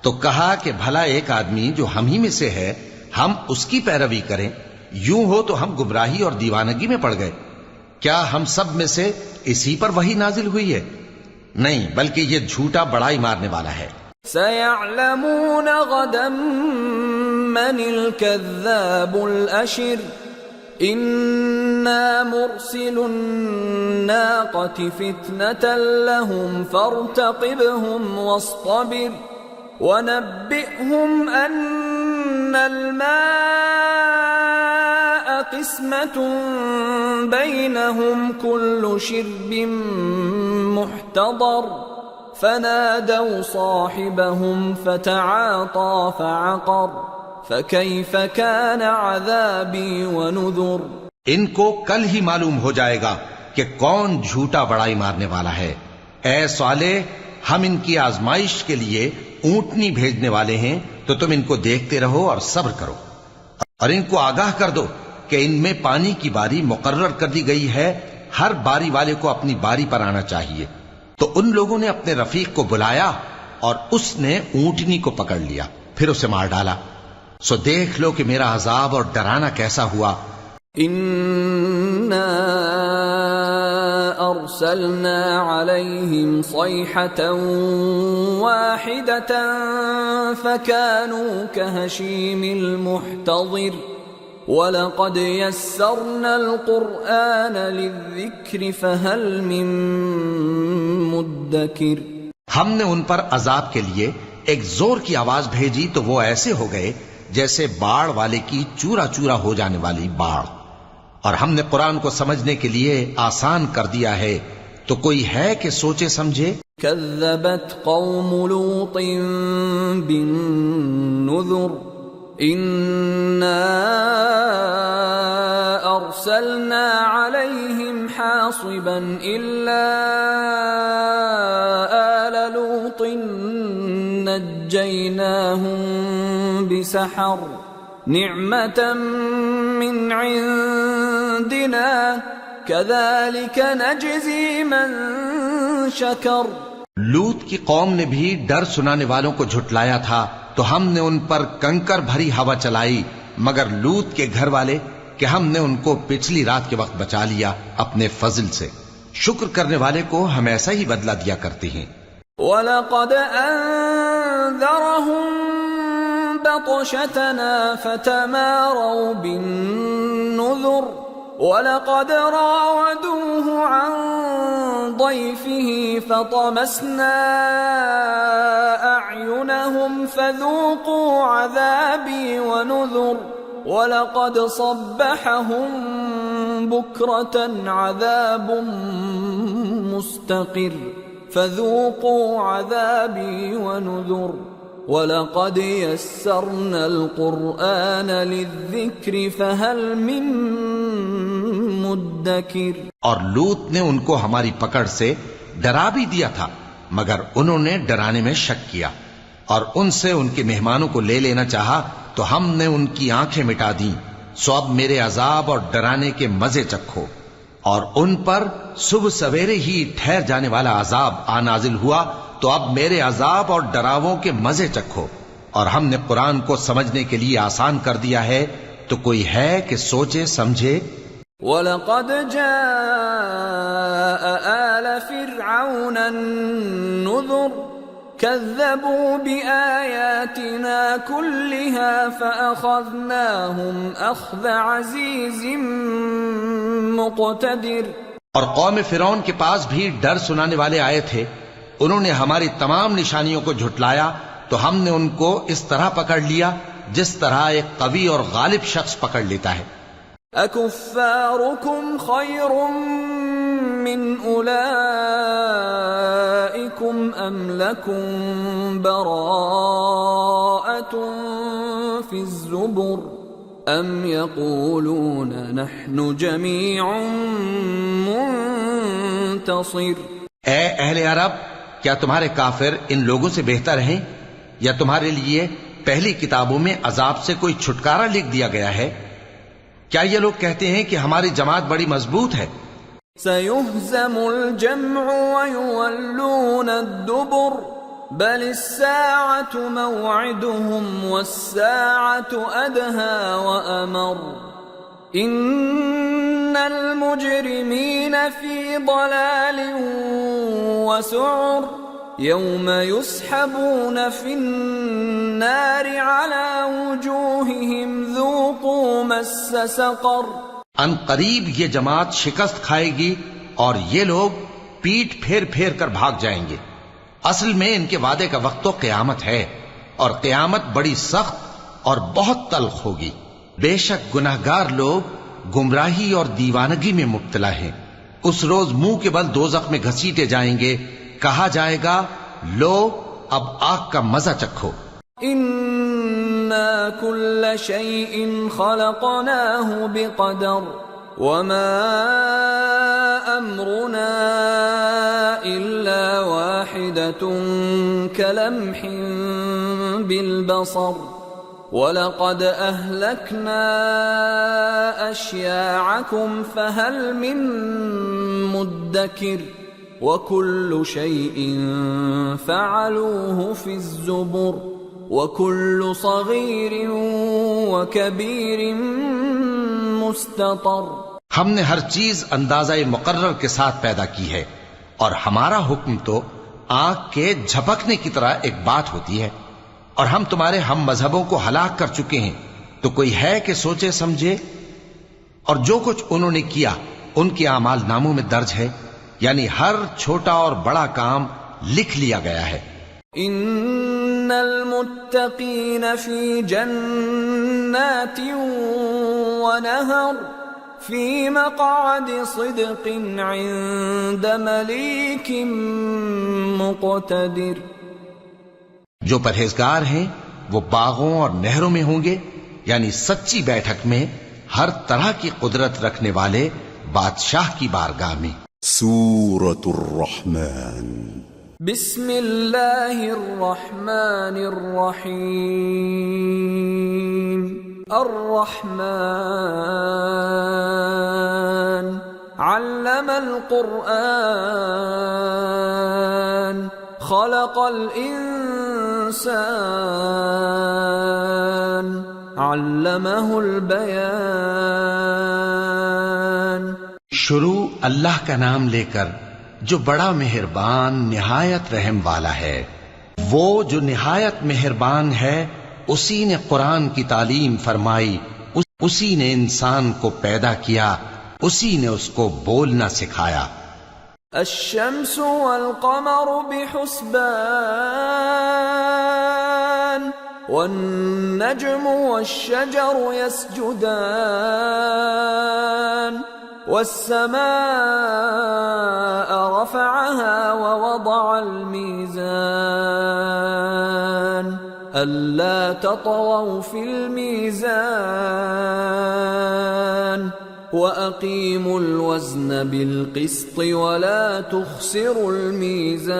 تو کہا کہ بھلا ایک آدمی جو ہم ہی میں سے ہے ہم اس کی پیروی کریں؟ یوں ہو تو ہم گمراہی اور دیوانگی میں پڑ گئے. کیا ہم سب میں سے اسی پر وحی نازل ہوئی ہے؟ نہیں، بلکہ یہ جھوٹا بڑائی مارنے والا ہے.
سَيَعْلَمُونَ غَدًا مَّنِ الْكَذَّابُ الْأَشِرُ. إِنَّا مُرْسِلُو النَّاقَةِ فِتْنَةً لَّهُمْ فَارْتَقِبْهُمْ وَاصْطَبِرْ وَنَبِّئْهُمْ أَنَّ الْمَاءَ قِسْمَةٌ بَيْنَهُمْ كُلُّ شِرْبٍ مُحْتَضَرٌ فَنَادَوْا صَاحِبَهُمْ فَتَعَاطَى فَعَقَرَ فَكَيْفَ كَانَ عَذَابِي وَنُذُرِ۔
ان کو کل ہی معلوم ہو جائے گا کہ کون جھوٹا بڑائی مارنے والا ہے۔ اے صالح، ہم ان کی آزمائش کے لیے اونٹنی بھیجنے والے ہیں، تو تم ان کو دیکھتے رہو اور صبر کرو، اور ان کو آگاہ کر دو کہ ان میں پانی کی باری مقرر کر دی گئی ہے، ہر باری والے کو اپنی باری پر آنا چاہیے۔ تو ان لوگوں نے اپنے رفیق کو بلایا اور اس نے اونٹنی کو پکڑ لیا، پھر اسے مار ڈالا۔ سو دیکھ لو کہ میرا عذاب اور ڈرانا کیسا ہوا۔
إِنَّا أَرْسَلْنَا عَلَيْهِمْ صَيْحَةً وَاحِدَةً فَكَانُوا كَهَشِيمِ الْمُحْتَظِرِ وَلَقَدْ يَسَّرْنَا الْقُرْآنَ لِلذِّكْرِ فَهَلْ مِن مُدَّكِرٍ۔
ہم نے ان پر عذاب کے لیے ایک زور کی آواز بھیجی تو وہ ایسے ہو گئے جیسے باڑ والے کی چورا چورا ہو جانے والی باڑ، اور ہم نے قرآن کو سمجھنے کے لیے آسان کر دیا ہے، تو کوئی ہے کہ سوچے سمجھے؟
كذبت قوم لوط بالنذر إنا أرسلنا عليهم حاصبا إلا آل لوط نجيناهم بسحر نعمة من عندنا كذلك نجزي من شكر۔
لوط کی قوم نے بھی ڈر سنانے والوں کو جھٹلایا تھا، تو ہم نے ان پر کنکر بھری ہوا چلائی، مگر لوط کے گھر والے کہ ہم نے ان کو پچھلی رات کے وقت بچا لیا اپنے فضل سے۔ شکر کرنے والے کو ہم ایسا ہی بدلہ دیا کرتے ہیں۔
وَلَقَدْ أَنذَرَهُم بَطْشَتَنَا فَتَمَارَوْا بِالنُّذُرِ وَلَقَدْ رَاوَدُوهُ عَن ضَيْفِهِ فَطَمَسْنَا أَعْيُنَهُمْ فَذُوقُوا عَذَابِي وَنُذُرِ وَلَقَدْ صَبَّحَهُم بُكْرَةً عَذَابٌ مُسْتَقِرٌ فَذُوقُوا عَذَابِي وَنُذُرِ وَلَقَدْ يَسَّرْنَا الْقُرْآنَ لِلذِّكْرِ فَهَلْ مِن مُدَّكِرٍ۔
اور لوط نے ان کو ہماری پکڑ سے ڈرا بھی دیا تھا، مگر انہوں نے ڈرانے میں شک کیا، اور ان سے ان کے مہمانوں کو لے لینا چاہا تو ہم نے ان کی آنکھیں مٹا دیں۔ سو اب میرے عذاب اور ڈرانے کے مزے چکھو۔ اور ان پر صبح سویرے ہی ٹھہر جانے والا عذاب آ نازل ہوا، تو اب میرے عذاب اور ڈراووں کے مزے چکھو۔ اور ہم نے قرآن کو سمجھنے کے لیے آسان کر دیا ہے، تو کوئی ہے کہ سوچے سمجھے؟
وَلَقَدْ جَاءَ آلَ فِرْعَوْنَ النُّذُرُ كَذَّبُوا بِآيَاتِنَا كُلِّهَا فَأَخَذْنَاهُمْ أَخْذَ عَزِيزٍ مُقْتَدِرٍ۔
اور قوم فرعون کے پاس بھی ڈر سنانے والے آئے تھے، انہوں نے ہماری تمام نشانیوں کو جھٹلایا، تو ہم نے ان کو اس طرح پکڑ لیا جس طرح ایک قوی اور غالب شخص پکڑ لیتا ہے۔
أَكُفَّارُكُمْ خَيْرٌ مِّنْ أُولَئِكُمْ أَمْ لَكُمْ بَرَاءَةٌ فِي الزُّبُرِ أَمْ يَقُولُونَ نَحْنُ جَمِيعٌ مُنْتَصِرٌ۔
اے اہل عرب، کیا تمہارے کافر ان لوگوں سے بہتر ہیں، یا تمہارے لیے پہلی کتابوں میں عذاب سے کوئی چھٹکارا لکھ دیا گیا ہے؟ کیا یہ لوگ کہتے ہیں کہ ہماری جماعت بڑی مضبوط ہے؟
سَيُهْزَمُ الْجَمْعُ وَيُوَلُّونَ الدُّبُرَ بَلِ السَّاعَةُ مَوْعِدُهُمْ وَالسَّاعَةُ أَدْهَى وَأَمَرُّ إِنَّ الْمُجْرِمِينَ فِي ضَلَالٍ وَسُعُرٍ يَوْمَ يُسْحَبُونَ فِي النَّارِ عَلَى وُجُوهِهِمْ ذُوقُوا مَسَّ سَقَرَ۔
ان قریب یہ جماعت شکست کھائے گی اور یہ لوگ پیٹ پھیر پھیر کر بھاگ جائیں گے۔ اصل میں ان کے وعدے کا وقت تو قیامت ہے، اور قیامت بڑی سخت اور بہت تلخ ہوگی. بے شک گناہگار لوگ گمراہی اور دیوانگی میں مبتلا ہیں. اس روز منہ کے بل دوزخ میں گھسیٹے جائیں گے. کہا جائے گا لو اب آگ کا مزہ چکھو.
اِنَّا كُلَّ شَيْءٍ خَلَقْنَاهُ بِقَدَرٍ وَمَا أَمْرُنَا إِلَّا وَاحِدَةٌ كَلَمْحٍ بِالْبَصَرِ وَلَقَدْ أَهْلَكْنَا أَشْيَاعَكُمْ فَهَلْ مِن مُدَّكِرٍ وَكُلُّ شَيْءٍ فَعَلُوهُ فِي الزُّبُرِ وَكُلُّ صَغِيرٍ وَكَبِيرٍ مُسْتَطَرٍ.
ہم نے ہر چیز اندازہ مقرر کے ساتھ پیدا کی ہے، اور ہمارا حکم تو آنکھ کے جھپکنے کی طرح ایک بات ہوتی ہے. اور ہم تمہارے ہم مذہبوں کو ہلاک کر چکے ہیں، تو کوئی ہے کہ سوچے سمجھے؟ اور جو کچھ انہوں نے کیا ان کے اعمال ناموں میں درج ہے، یعنی ہر چھوٹا اور بڑا کام لکھ لیا گیا ہے.
ان المتقین فی جنات ونہر فی مقعد صدق عند ملیک مقتدر.
جو پرہیزگار ہیں وہ باغوں اور نہروں میں ہوں گے، یعنی سچی بیٹھک میں ہر طرح کی قدرت رکھنے والے بادشاہ کی بارگاہ میں.
سورة الرحمن.
بسم اللہ الرحمن الرحیم. الرحمن علم القرآن خلق الانسان علمہ البیان.
شروع اللہ کا نام لے کر جو بڑا مہربان نہایت رحم والا ہے. وہ جو نہایت مہربان ہے اسی نے قرآن کی تعلیم فرمائی، اسی نے انسان کو پیدا کیا، اسی نے اس کو بولنا سکھایا.
الشمس والقمر بحسبان والنجم والشجر يسجدان والسماء رفعها ووضع الميزان ألا تطغوا في الميزان وَأَقِيمُوا الْوَزْنَ بِالْقِسْطِ وَلَا تُخْسِرُوا الْمِيزَانَ.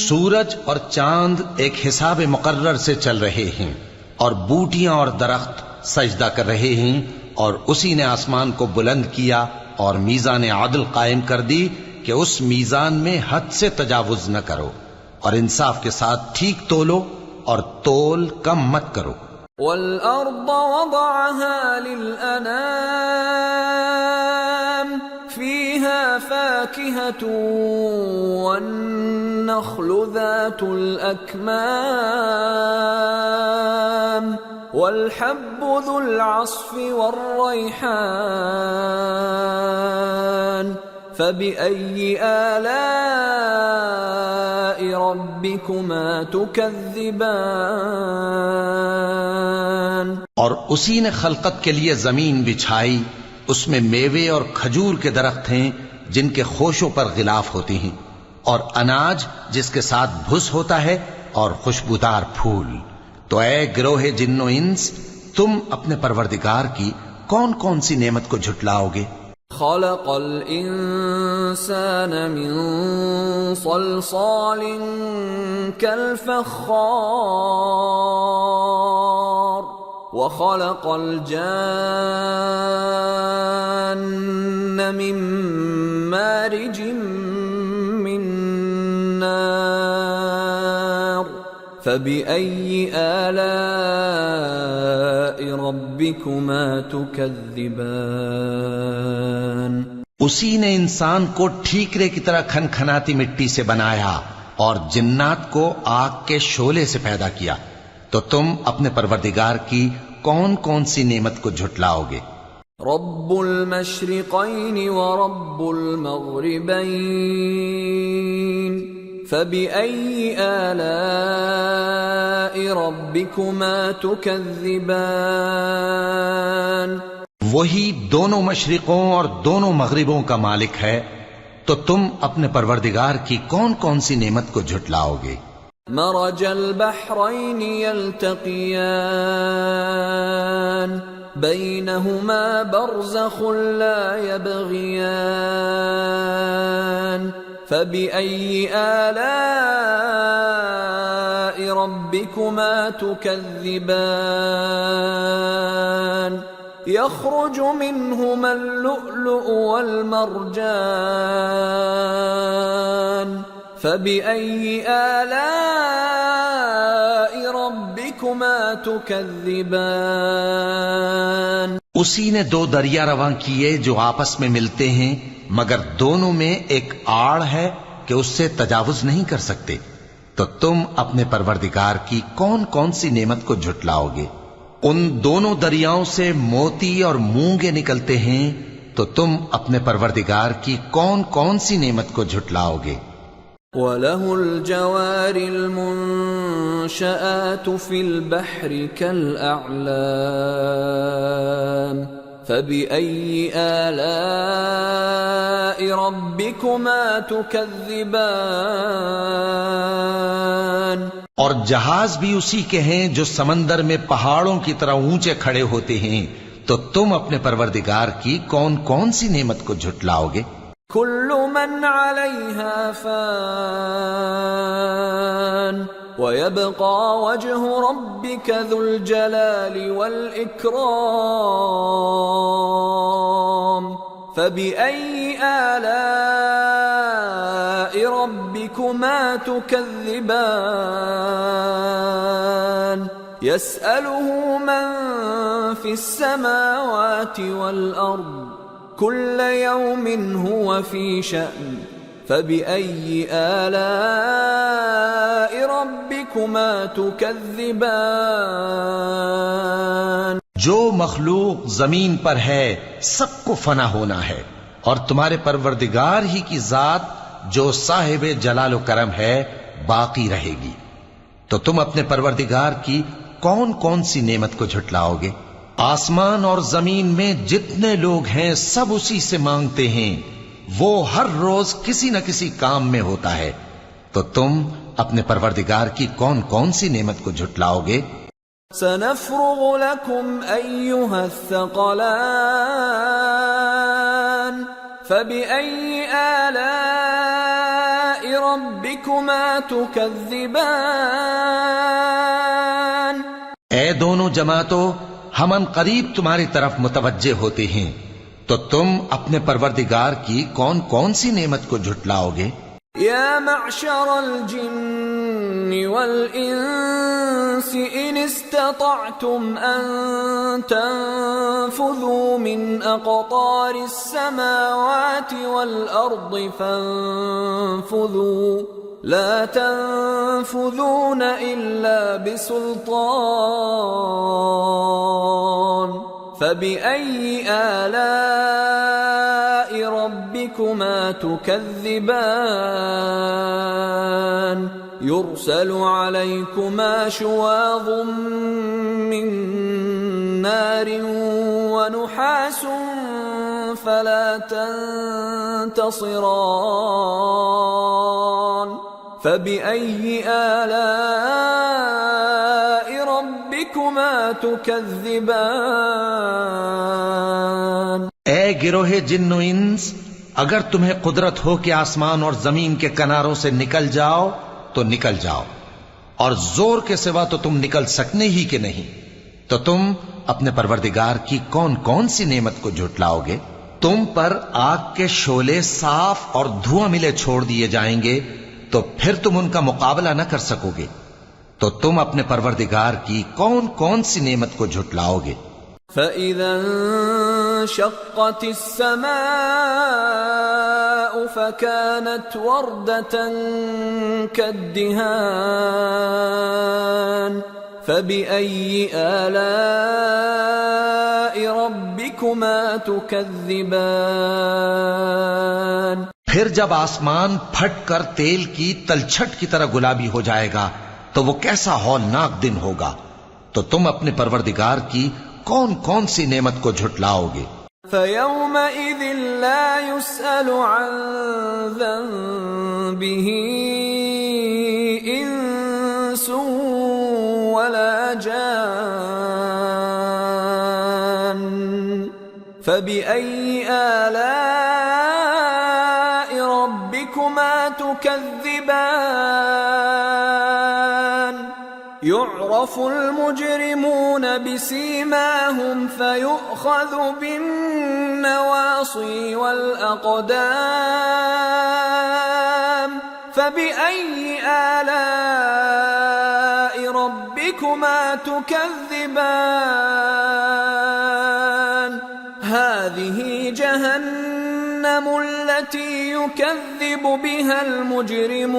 سورج اور چاند ایک حساب مقرر سے چل رہے ہیں، اور بوٹیاں اور درخت سجدہ کر رہے ہیں، اور اسی نے آسمان کو بلند کیا اور میزان عدل قائم کر دی کہ اس میزان میں حد سے تجاوز نہ کرو، اور انصاف کے ساتھ ٹھیک تولو اور تول کم مت کرو.
وَالْأَرْضَ وَضَعَهَا لِلْأَنَامِ فِيهَا فَاكِهَةٌ وَالنَّخْلُ ذَاتُ الْأَكْمَامِ وَالْحَبُّ ذُو الْعَصْفِ وَالرَّيْحَانُ فَبِأَيِّ آلَاءِ رَبِّكُمَا تُكَذِّبَانِ.
اور اسی نے خلقت کے لیے زمین بچھائی، اس میں میوے اور کھجور کے درخت ہیں جن کے خوشوں پر غلاف ہوتے ہیں، اور اناج جس کے ساتھ بھس ہوتا ہے، اور خوشبودار پھول. تو اے گروہ جن و انس، تم اپنے پروردگار کی کون کون سی نعمت کو جھٹلاؤ گے؟
خلق الانسان من صلصال كالفخار وخلق الجان من مارج من نار فبأي آلاء ربكما تكذبان.
اسی نے انسان کو ٹھیکرے کی طرح کھنکھناتی مٹی سے بنایا اور جنات کو آگ کے شعلے سے پیدا کیا. تو تم اپنے پروردگار کی کون کون سی نعمت کو جھٹلاؤ گے؟
رب المشرقین ورب المغربین فبأي آلاء ربكما تكذبان
وہی دونوں مشرقوں اور دونوں مغربوں کا مالک ہے، تو تم اپنے پروردگار کی کون کون سی نعمت کو جھٹلاؤ گے؟
مرج البحرين يلتقيان بينهما برزخ لا يبغيان فبأي آلاء ربكما تكذبان يخرج منهما اللؤلؤ والمرجان فبأي آلاء ربكما تكذبان
اسی نے دو دریا رواں کیے جو آپس میں ملتے ہیں، مگر دونوں میں ایک آڑ ہے کہ اس سے تجاوز نہیں کر سکتے، تو تم اپنے پروردگار کی کون کون سی نعمت کو جھٹلاؤ گے؟ ان دونوں دریاؤں سے موتی اور مونگے نکلتے ہیں، تو تم اپنے پروردگار کی کون کون سی نعمت کو جھٹلاؤ گے؟
وَلَهُ الْجَوَارِ الْمُنشَآتُ فِي الْبَحْرِ كَالْأَعْلَامِ فَبِأَيِّ آلَاءِ رَبِّكُمَا تُكَذِّبَانِ
اور جہاز بھی اسی کے ہیں جو سمندر میں پہاڑوں کی طرح اونچے کھڑے ہوتے ہیں، تو تم اپنے پروردگار کی کون کون سی نعمت کو جھٹلاؤ گے؟
كل من عليها فان ويبقى وجه ربك ذو الجلال والإكرام فبأي آلاء ربكما تكذبان يسأله من في السماوات والأرض كل يوم هو في شأن فبأي آلاء ربكما تكذبان
جو مخلوق زمین پر ہے سب کو فنا ہونا ہے، اور تمہارے پروردگار ہی کی ذات جو صاحب جلال و کرم ہے باقی رہے گی، تو تم اپنے پروردگار کی کون کون سی نعمت کو جھٹلاؤ گے؟ آسمان اور زمین میں جتنے لوگ ہیں سب اسی سے مانگتے ہیں، وہ ہر روز کسی نہ کسی کام میں ہوتا ہے، تو تم اپنے پروردگار کی کون کون سی نعمت کو جھٹلاؤ گے؟
سنفرغ لكم أيها الثقلان فبأي آلاء ربكما تكذبان
اے دونوں جماعتوں، ہم ان قریب تمہاری طرف متوجہ ہوتے ہیں، تو تم اپنے پروردگار کی کون کون سی نعمت کو جھٹلاؤ گے؟
يا معشر الجن والإنس إن استطعتم أن تنفذوا من أقطار السماوات والأرض فانفذوا لا تنفذون إلا بسلطان فبأي آلاء ربكما تكذبان يرسل عليكما شواظ من نار ونحاس فلا تنتصران فبأي آلاء ربكما تكذبان
اے گروہ جن و انس، اگر تمہیں قدرت ہو کہ آسمان اور زمین کے کناروں سے نکل جاؤ تو نکل جاؤ، اور زور کے سوا تو تم نکل سکنے ہی کہ نہیں، تو تم اپنے پروردگار کی کون کون سی نعمت کو جھٹلاؤ گے؟ تم پر آگ کے شعلے صاف اور دھواں ملے چھوڑ دیے جائیں گے، تو پھر تم ان کا مقابلہ نہ کر سکو گے، تو تم اپنے پروردگار کی کون کون سی نعمت کو جھٹلاؤ گے؟
فَإِذَا انشَقَّتِ السَّمَاءُ فَكَانَتْ وَرْدَةً كَالدِّهَانِ فَبِأَيِّ آلَاءِ رَبِّكُمَا تُكَذِّبَانِ
پھر جب آسمان پھٹ کر تیل کی تلچھٹ کی طرح گلابی ہو جائے گا تو وہ کیسا ہولناک دن ہوگا. تو تم اپنے پروردگار کی کون کون سی نعمت کو جھٹلاؤ گے؟
فَيَوْمَئِذٍ لَا يُسْأَلُ عَنْ ذَنبِهِ إِنسٌ وَلَا جَانٌّ فَبِأَيِّ آلَاءِ رَبِّكُمَا تُكَذِّبَانِ يُعْرَفُ الْمُجْرِمُونَ بِسِيمَاهُمْ فَيُؤْخَذُ بِالنَّوَاصِي وَالْأَقْدَامِ فَبِأَيِّ آلَاءِ رَبِّكُمَا تُكَذِّبَانِ هَذِهِ جَهَنَّمُ الَّتِي يُكَذِّبُ بِهَا الْمُجْرِمُونَ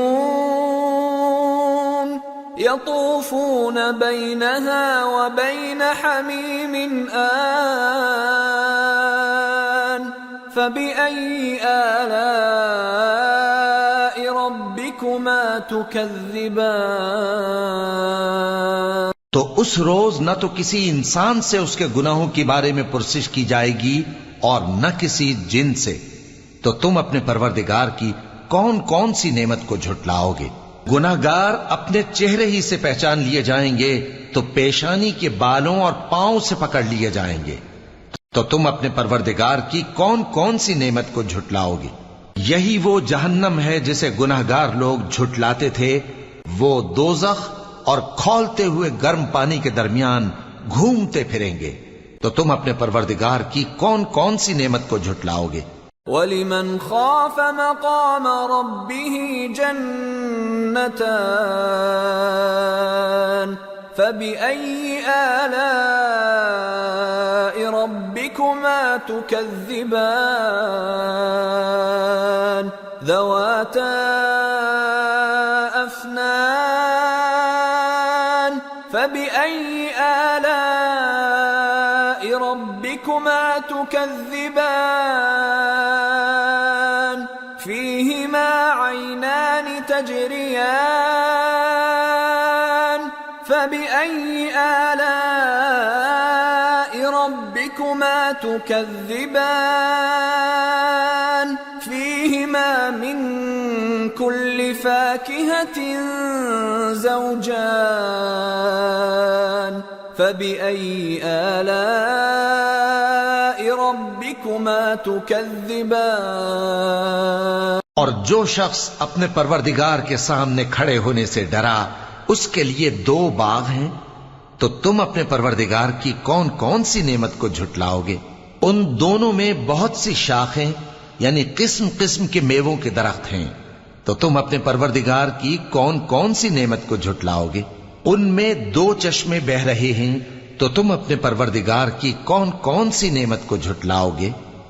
يطوفون بينها وبين حميم آن فبأي آلاء ربكما تكذبان.
تو اس روز نہ تو کسی انسان سے اس کے گناہوں کے بارے میں پرسش کی جائے گی اور نہ کسی جن سے. تو تم اپنے پروردگار کی کون کون سی نعمت کو جھٹلاؤ گے؟ گناہگار اپنے چہرے ہی سے پہچان لیے جائیں گے تو پیشانی کے بالوں اور پاؤں سے پکڑ لیے جائیں گے. تو تم اپنے پروردگار کی کون کون سی نعمت کو جھٹلاؤ گے؟ یہی وہ جہنم ہے جسے گناہگار لوگ جھٹلاتے تھے. وہ دوزخ اور کھولتے ہوئے گرم پانی کے درمیان گھومتے پھریں گے. تو تم اپنے پروردگار کی کون کون سی نعمت کو جھٹلاؤ گے؟
وَلِمَنْ خَافَ مَقَامَ رَبِّهِ جَنَّتَانِ فَبِأَيِّ آلَاءِ رَبِّكُمَا تُكَذِّبَانِ ذَوَاتَا أَفْنَانٍ فَبِأَيِّ آلَاءِ رَبِّكُمَا تُكَذِّبَانِ فِيهِمَا عَيْنَانِ تَجْرِيَانِ فَبِأَيِّ آلَاءِ رَبِّكُمَا تُكَذِّبَانِ فِيهِمَا مِن كُلِّ فَاكِهَةٍ زَوْجَانِ فَبِأَيِّ آلَاءِ رَبِّكُمَا تُكَذِّبَانِ.
اور جو شخص اپنے پروردگار کے سامنے کھڑے ہونے سے ڈرا اس کے لیے 2 باغ ہیں. تو تم اپنے پروردگار کی کون کون سی نعمت کو جھٹلاؤ گے؟ ان دونوں میں بہت سی شاخیں یعنی قسم قسم کے میووں کے درخت ہیں. تو تم اپنے پروردگار کی کون کون سی نعمت کو جھٹلاؤ گے؟ ان میں 2 چشمے بہ رہے ہیں. تو تم اپنے پروردگار کی کون کون سی نعمت کو جھٹلاؤ گے؟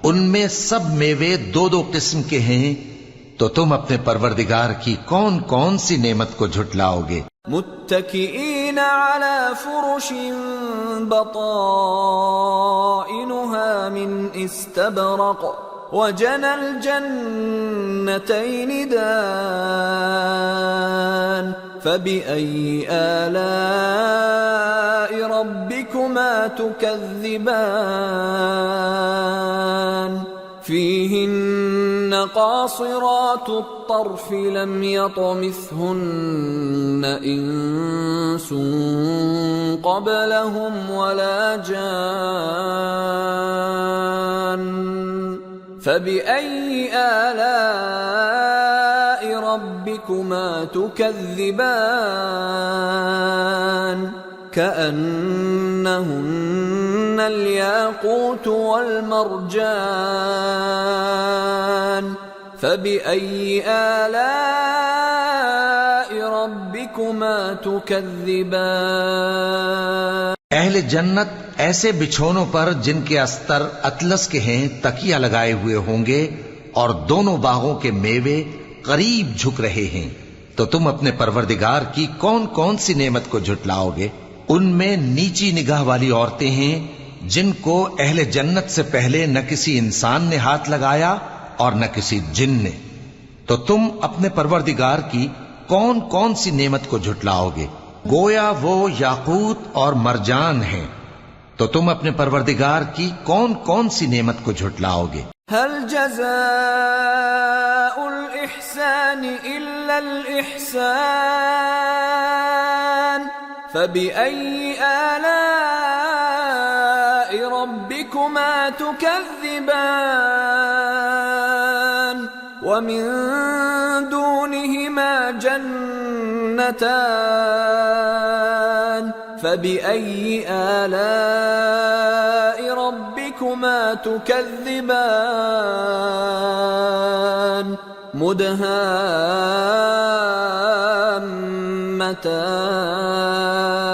ان میں سب میوے 2 قسم کے ہیں. تو تم اپنے پروردگار کی کون کون سی نعمت کو جھٹلاؤ گے؟
متكئين على فرش بطائنها من استبرق وجنى الجنتين دان فبأي آلاء ربكما تكذبان فيهن قاصرات الطرف لم يطمثهن إنس قبلهم ولا جان فبأي آلاء ربكما تكذبان كأنهن الياقوت والمرجان فبأي آلاء ربكما تكذبان.
اہل جنت ایسے بچھونوں پر جن کے استر اطلس کے ہیں تکیہ لگائے ہوئے ہوں گے اور دونوں باغوں کے میوے قریب جھک رہے ہیں. تو تم اپنے پروردگار کی کون کون سی نعمت کو جھٹلاؤ گے؟ ان میں نیچی نگاہ والی عورتیں ہیں جن کو اہل جنت سے پہلے نہ کسی انسان نے ہاتھ لگایا اور نہ کسی جن نے. تو تم اپنے پروردگار کی کون کون سی نعمت کو جھٹلاؤ گے؟ گویا وہ یاقوت اور مرجان ہیں، تو تم اپنے پروردگار کی کون کون سی نعمت کو جھٹلاؤ گے؟
هل جزاء الإحسان إلا الإحسان فبأي آلاء ربكما تكذبان ومن دونهما جنتان فبأي آلاء ربكما تكذبان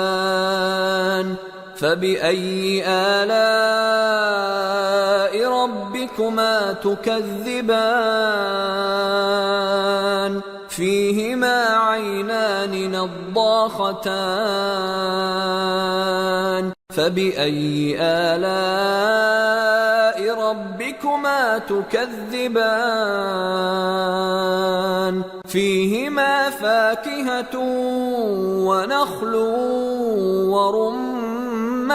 مدهامتان فبأي آلاء ربكما تكذبان فيهما عينان نضاختان فبأي آلاء ربكما تكذبان فيهما فاكهة ونخل ورمان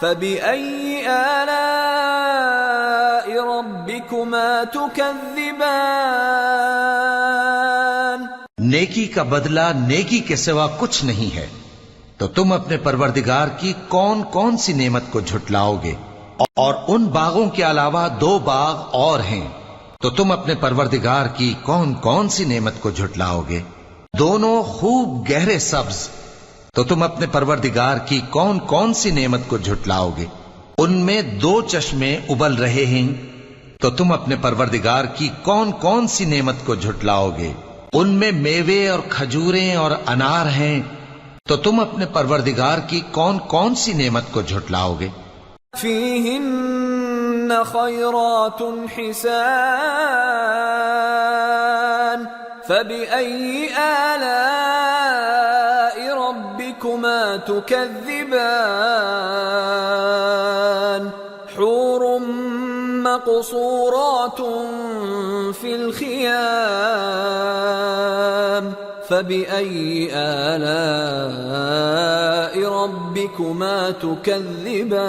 فبأي آلاء ربكما تكذبان
نیکی کا بدلہ نیکی کے سوا کچھ نہیں ہے، تو تم اپنے پروردگار کی کون کون سی نعمت کو جھٹلاؤ گے؟ اور ان باغوں کے علاوہ 2 باغ اور ہیں، تو تم اپنے پروردگار کی کون کون سی نعمت کو جھٹلاؤ گے؟ دونوں خوب گہرے سبز، تو تم اپنے پروردگار کی کون کون سی نعمت کو جھٹلاؤ گے؟ ان میں 2 چشمے ابل رہے ہیں، تو تم اپنے پروردگار کی کون کون سی نعمت کو جھٹلاؤ گے؟ ان میں میوے اور کھجوریں اور انار ہیں، تو تم اپنے پروردگار کی کون کون سی نعمت کو جھٹلاؤ گے؟
فیہن خیرات حسان فبأي آلاء ربكما تكذبان حور مقصورات في الخيام فبأي آلاء ربكما تكذبان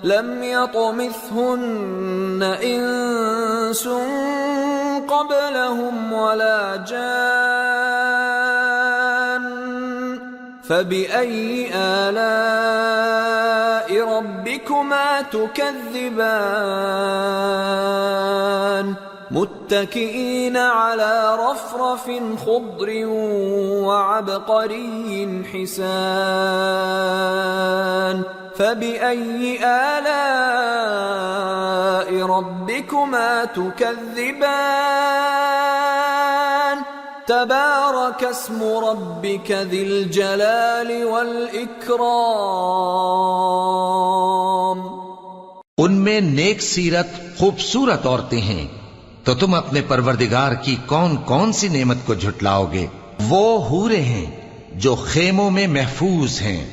لم يطمثهن إنس قبلهم ولا جان فبأي آلاء ربكما تكذبان متكئين على رفرف خضر وعبقري حسان فبأي آلاء ربكما تكذبان تبارك اسم ربك ذي الجلال والإكرام
ان میں نیک سیرت خوبصورت عورتیں ہیں، تو تم اپنے پروردگار کی کون کون سی نعمت کو جھٹلاؤ گے؟ وہ حوریں ہیں جو خیموں میں محفوظ ہیں،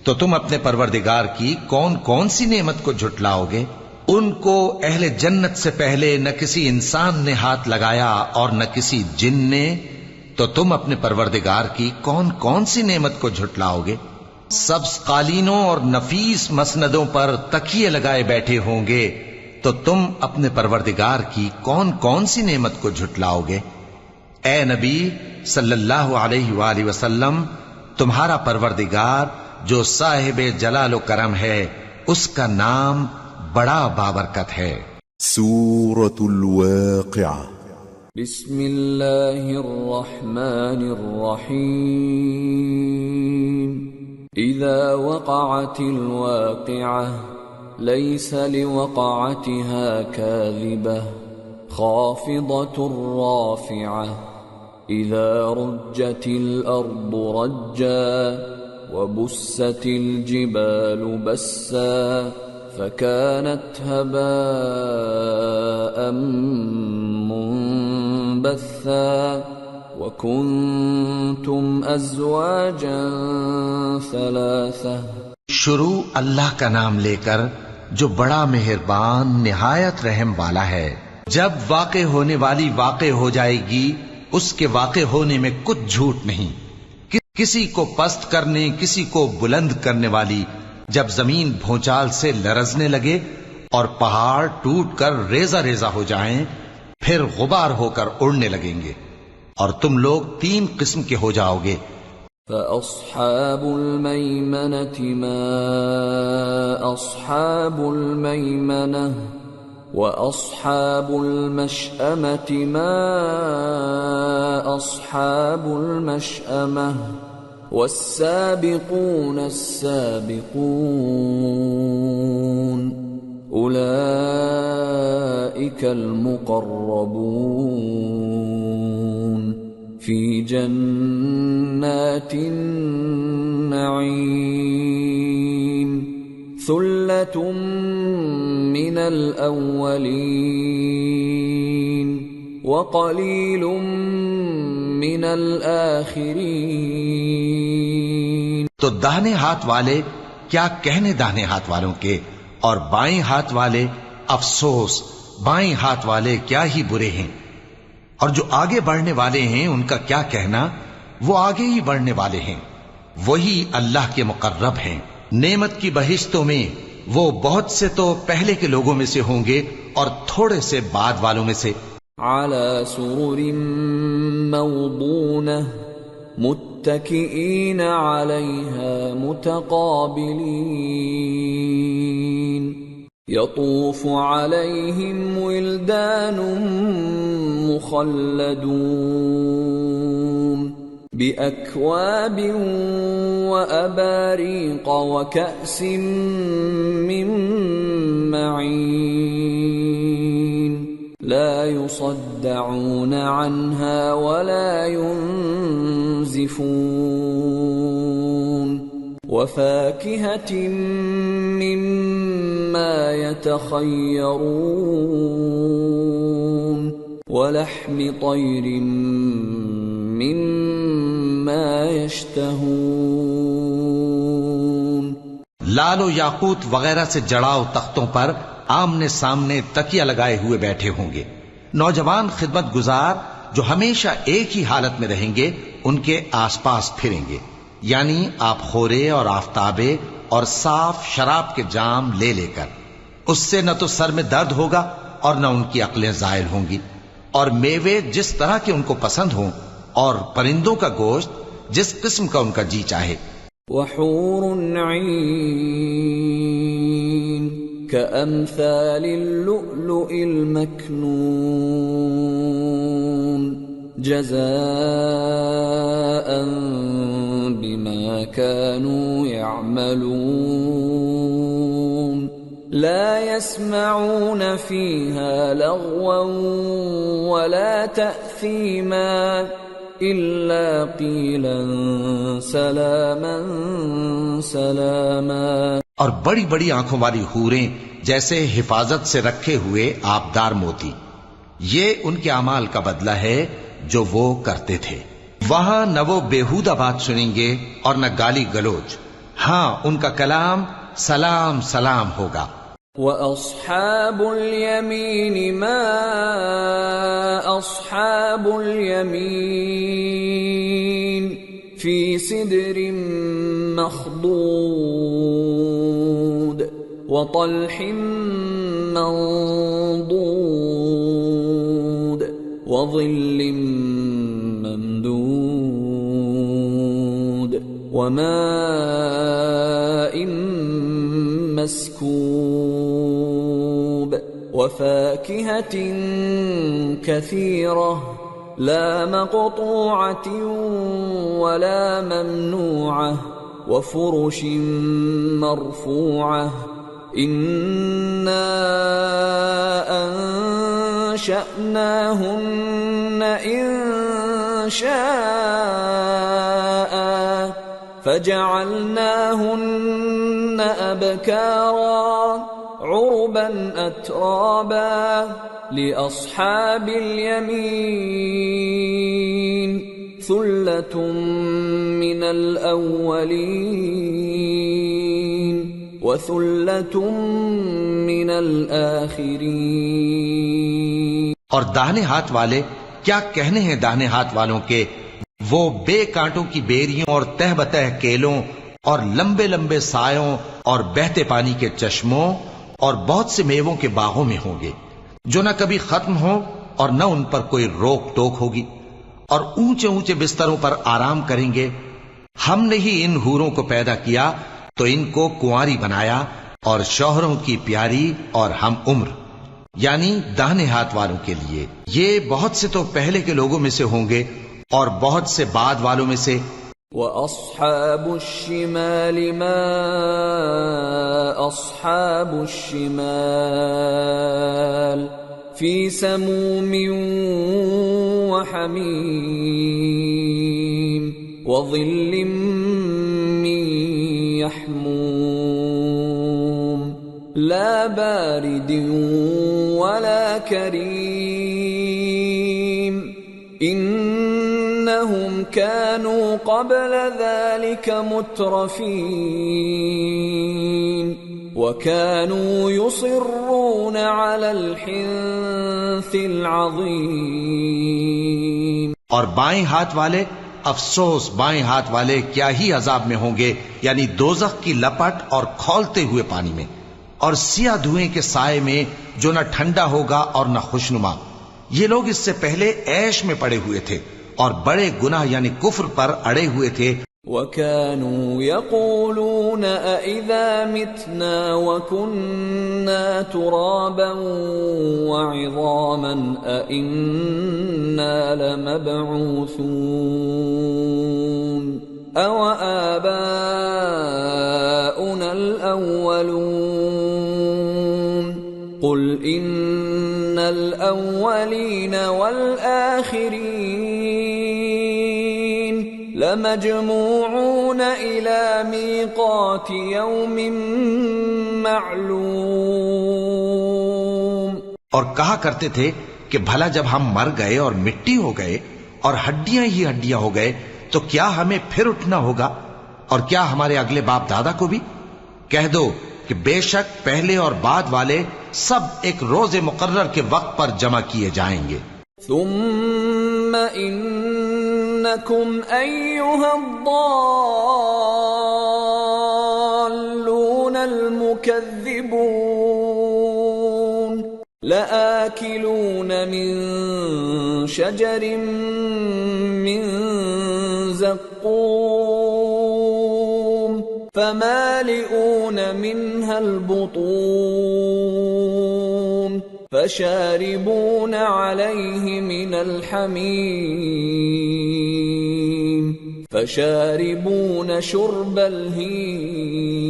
تو تم اپنے پروردگار کی کون کون سی نعمت کو جھٹلاؤ گے؟ ان کو اہل جنت سے پہلے نہ کسی انسان نے ہاتھ لگایا اور نہ کسی جن نے، تو تم اپنے پروردگار کی کون کون سی نعمت کو جھٹلاؤ گے؟ سبز قالینوں اور نفیس مسندوں پر تکیے لگائے بیٹھے ہوں گے، تو تم اپنے پروردگار کی کون کون سی نعمت کو جھٹلاؤ گے؟ اے نبی صلی اللہ علیہ وآلہ وسلم، تمہارا پروردگار جو صاحب جلال و کرم ہے، اس کا نام بڑا بابرکت ہے۔
سورة الواقعة
بسم اللہ الرحمن الرحیم اذا وقعت الواقعة ليس لوقعتها كاذبة خافضة رافعة إذا رجت الأرض رجا وبست الجبال بسا فكانت هباء منبثا وكنتم أزواجا ثلاثة
شروع اللہ کا نام لے کر جو بڑا مہربان نہایت رحم والا ہے۔ جب واقع ہونے والی واقع ہو جائے گی، اس کے واقع ہونے میں کچھ جھوٹ نہیں، کسی کو پست کرنے کسی کو بلند کرنے والی، جب زمین بھونچال سے لرزنے لگے اور پہاڑ ٹوٹ کر ریزہ ریزہ ہو جائیں، پھر غبار ہو کر اڑنے لگیں گے، اور تم لوگ 3 قسم کے ہو جاؤ گے۔
فأصحاب الميمنة ما أصحاب الميمنة وأصحاب المشأمة ما أصحاب المشأمة والسابقون السابقون أولئك المقربون في جنات النعيم ثلة من الأولين وقليل من الآخرين۔
تو داہنے ہاتھ والے کیا کہنے داہنے ہاتھ والوں کے، اور بائیں ہاتھ والے افسوس بائیں ہاتھ والے کیا ہی برے ہیں، اور جو آگے بڑھنے والے ہیں ان کا کیا کہنا، وہ آگے ہی بڑھنے والے ہیں، وہی اللہ کے مقرب ہیں۔ نعمت کی بہشتوں میں وہ بہت سے تو پہلے کے لوگوں میں سے ہوں گے اور تھوڑے سے بعد والوں میں سے۔
على سرر موضونة متكئين عليها متقابلين يطوف عليهم ولدان مخلدون بأكواب وأباريق وكأس من معين لا يصدعون عنها ولا ينزفون وفاكهة مما يتخيرون ولحم طير مما يشتهون۔
لال و یاقوت وغیرہ سے جڑاؤ تختوں پر آمنے سامنے تکیہ لگائے ہوئے بیٹھے ہوں گے۔ نوجوان خدمت گزار جو ہمیشہ ایک ہی حالت میں رہیں گے ان کے آس پاس پھریں گے، یعنی آپ خورے اور آفتابے اور صاف شراب کے جام لے لے کر۔ اس سے نہ تو سر میں درد ہوگا اور نہ ان کی عقلیں زائل ہوں گی، اور میوے جس طرح کے ان کو پسند ہوں، اور پرندوں کا گوشت جس قسم کا ان کا جی چاہے۔
وحور عین كأمثال اللؤلؤ المكنون جزاء بما كانوا يعملون لا يسمعون فيها لغوا ولا تأثيما إلا قيلا سلاما سلاما۔
اور بڑی بڑی آنکھوں والی حوریں جیسے حفاظت سے رکھے ہوئے آبدار موتی، یہ ان کے اعمال کا بدلہ ہے جو وہ کرتے تھے۔ وہاں نہ وہ بیہودہ بات سنیں گے اور نہ گالی گلوچ، ہاں ان کا کلام سلام سلام ہوگا۔
وَأَصْحَابُ الْيَمِينِ مَا أَصْحَابُ الْيَمِينِ فِي سِدْرٍ مَّخْضُودٍ وَطَلْحٍ مَّنضُودٍ وَظِلٍّ مَّمْدُودٍ وَمَاءٍ مسكوب وفاكهة كثيرة لا مقطوعة ولا ممنوعة وفرش مرفوعة إنا أنشأناهن إنشاء فجعلناهن أبكارا عربا أترابا لأصحاب اليمين ثلة من الأولين وثلة من الآخرين.
اور داہنے ہاتھ والے کیا کہنے ہیں داہنے ہاتھ والوں کے، وہ بے کانٹوں کی بیریوں اور تہ بتہ کیلوں اور لمبے لمبے سایوں اور بہتے پانی کے چشموں اور بہت سے میووں کے باغوں میں ہوں گے، جو نہ کبھی ختم ہو اور نہ ان پر کوئی روک ٹوک ہوگی، اور اونچے اونچے بستروں پر آرام کریں گے. ہم نے ہی ان حوروں کو پیدا کیا تو ان کو کنواری بنایا، اور شوہروں کی پیاری اور ہم عمر، یعنی داہنے ہاتھ والوں کے لیے. یہ بہت سے تو پہلے کے لوگوں میں سے ہوں گے اور بہت سے بعد والوں میں سے.
وَأَصْحَابُ الشِّمَالِ مَا أَصْحَابُ الشِّمَالِ فِي سَمُومٍ وَحَمِيمٍ وَظِلٍّ مِّن يَحْمُومٍ لَا بَارِدٍ وَلَا كَرِيمٍ إِنَّهُمْ كَانُوا قَبْلَ ذَلِكَ مُتْرَفِينَ وَكَانُوا يُصِرُّونَ عَلَى الْحِنثِ الْعَظِيمِ.
اور بائیں ہاتھ والے، افسوس بائیں ہاتھ والے کیا ہی عذاب میں ہوں گے، یعنی دوزخ کی لپٹ اور کھولتے ہوئے پانی میں، اور سیاہ دھوئیں کے سائے میں جو نہ ٹھنڈا ہوگا اور نہ خوشنما. یہ لوگ اس سے پہلے عیش میں پڑے ہوئے تھے اور بڑے گناہ یعنی کفر پر اڑے ہوئے تھے.
وَكَانُوا يَقُولُونَ أَإِذَا مِتْنَا وَكُنَّا تُرَابًا وَعِظَامًا أَإِنَّا لَمَبْعُوثُونَ أَوَآبَاؤُنَا الْأَوَّلُونَ قُلْ إِنَّ الْأَوَّلِينَ وَالْآخِرِينَ لَمَجْمُوعُونَ إِلَى مِيقَاتِ يَوْمٍ مَّعْلُومٍ.
اور کہا کرتے تھے کہ بھلا جب ہم مر گئے اور مٹی ہو گئے اور ہڈیاں ہی ہڈیاں ہو گئے تو کیا ہمیں پھر اٹھنا ہوگا، اور کیا ہمارے اگلے باپ دادا کو بھی؟ کہہ دو کہ بے شک پہلے اور بعد والے سب ایک روز مقرر کے وقت پر جمع کیے جائیں گے.
ثم انکم ایھا الضالون المکذبون لآکلون من شجر من زقوم فمالئون منها البطون فشاربون عليه من الحميم فشاربون شرب الهيم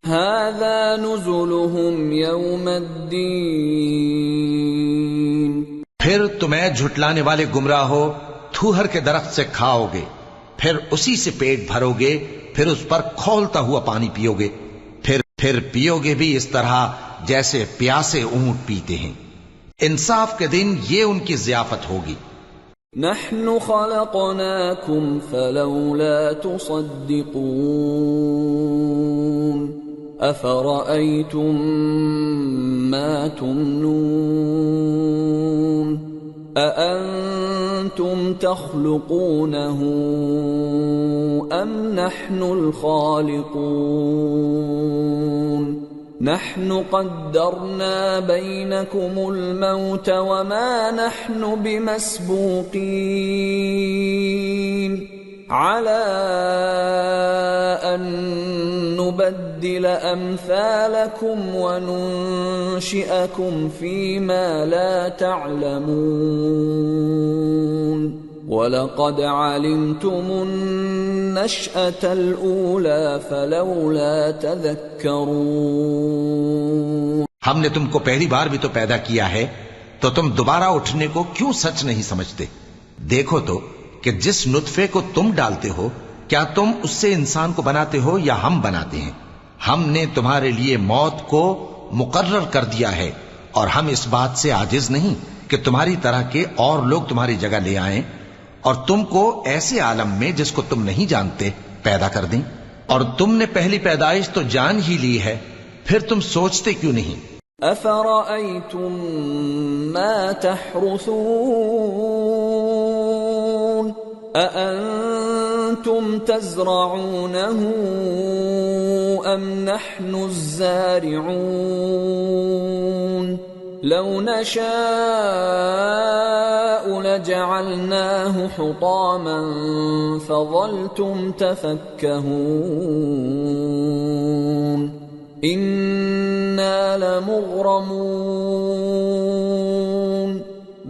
هذا نزلهم يوم الدين.
پھر تمہیں جھٹلانے والے گمراہ ہو تھوہر کے درخت سے کھاؤ گے، پھر اسی سے پیٹ بھرو گے، پھر اس پر کھولتا ہوا پانی پیو گے، پھر پیو گے بھی اس طرح جیسے پیاسے اونٹ پیتے ہیں. انصاف کے دن یہ ان کی ضیافت ہوگی.
نحن خلقناكم فلولا تصدقون افرأيتم ما تمنون أأنتم تخلقونه أم نحن الخالقون نحن قدرنا بينكم الموت وما نحن بمسبوقين على أن نبدل أمثالكم وننشئكم فيما لا تعلمون وَلَقَدْ عَلِمْتُمُ النَّشْأَةَ الْأُولَى فَلَوْلَا تَذَكَّرُونَ.
ہم نے تم کو پہلی بار بھی تو پیدا کیا ہے تو تم دوبارہ اٹھنے کو کیوں سچ نہیں سمجھتے؟ دیکھو تو کہ جس نطفے کو تم ڈالتے ہو کیا تم اس سے انسان کو بناتے ہو یا ہم بناتے ہیں؟ ہم نے تمہارے لیے موت کو مقرر کر دیا ہے اور ہم اس بات سے عاجز نہیں کہ تمہاری طرح کے اور لوگ تمہاری جگہ لے آئیں اور تم کو ایسے عالم میں جس کو تم نہیں جانتے پیدا کر دیں. اور تم نے پہلی پیدائش تو جان ہی لی ہے، پھر تم سوچتے کیوں نہیں؟
أفرأيتم ما تحرثون أأنتم تزرعونه أم نحن الزارعون لو نشاء لجعلناه حطاما فظلتم تفكهون إنا لمغرمون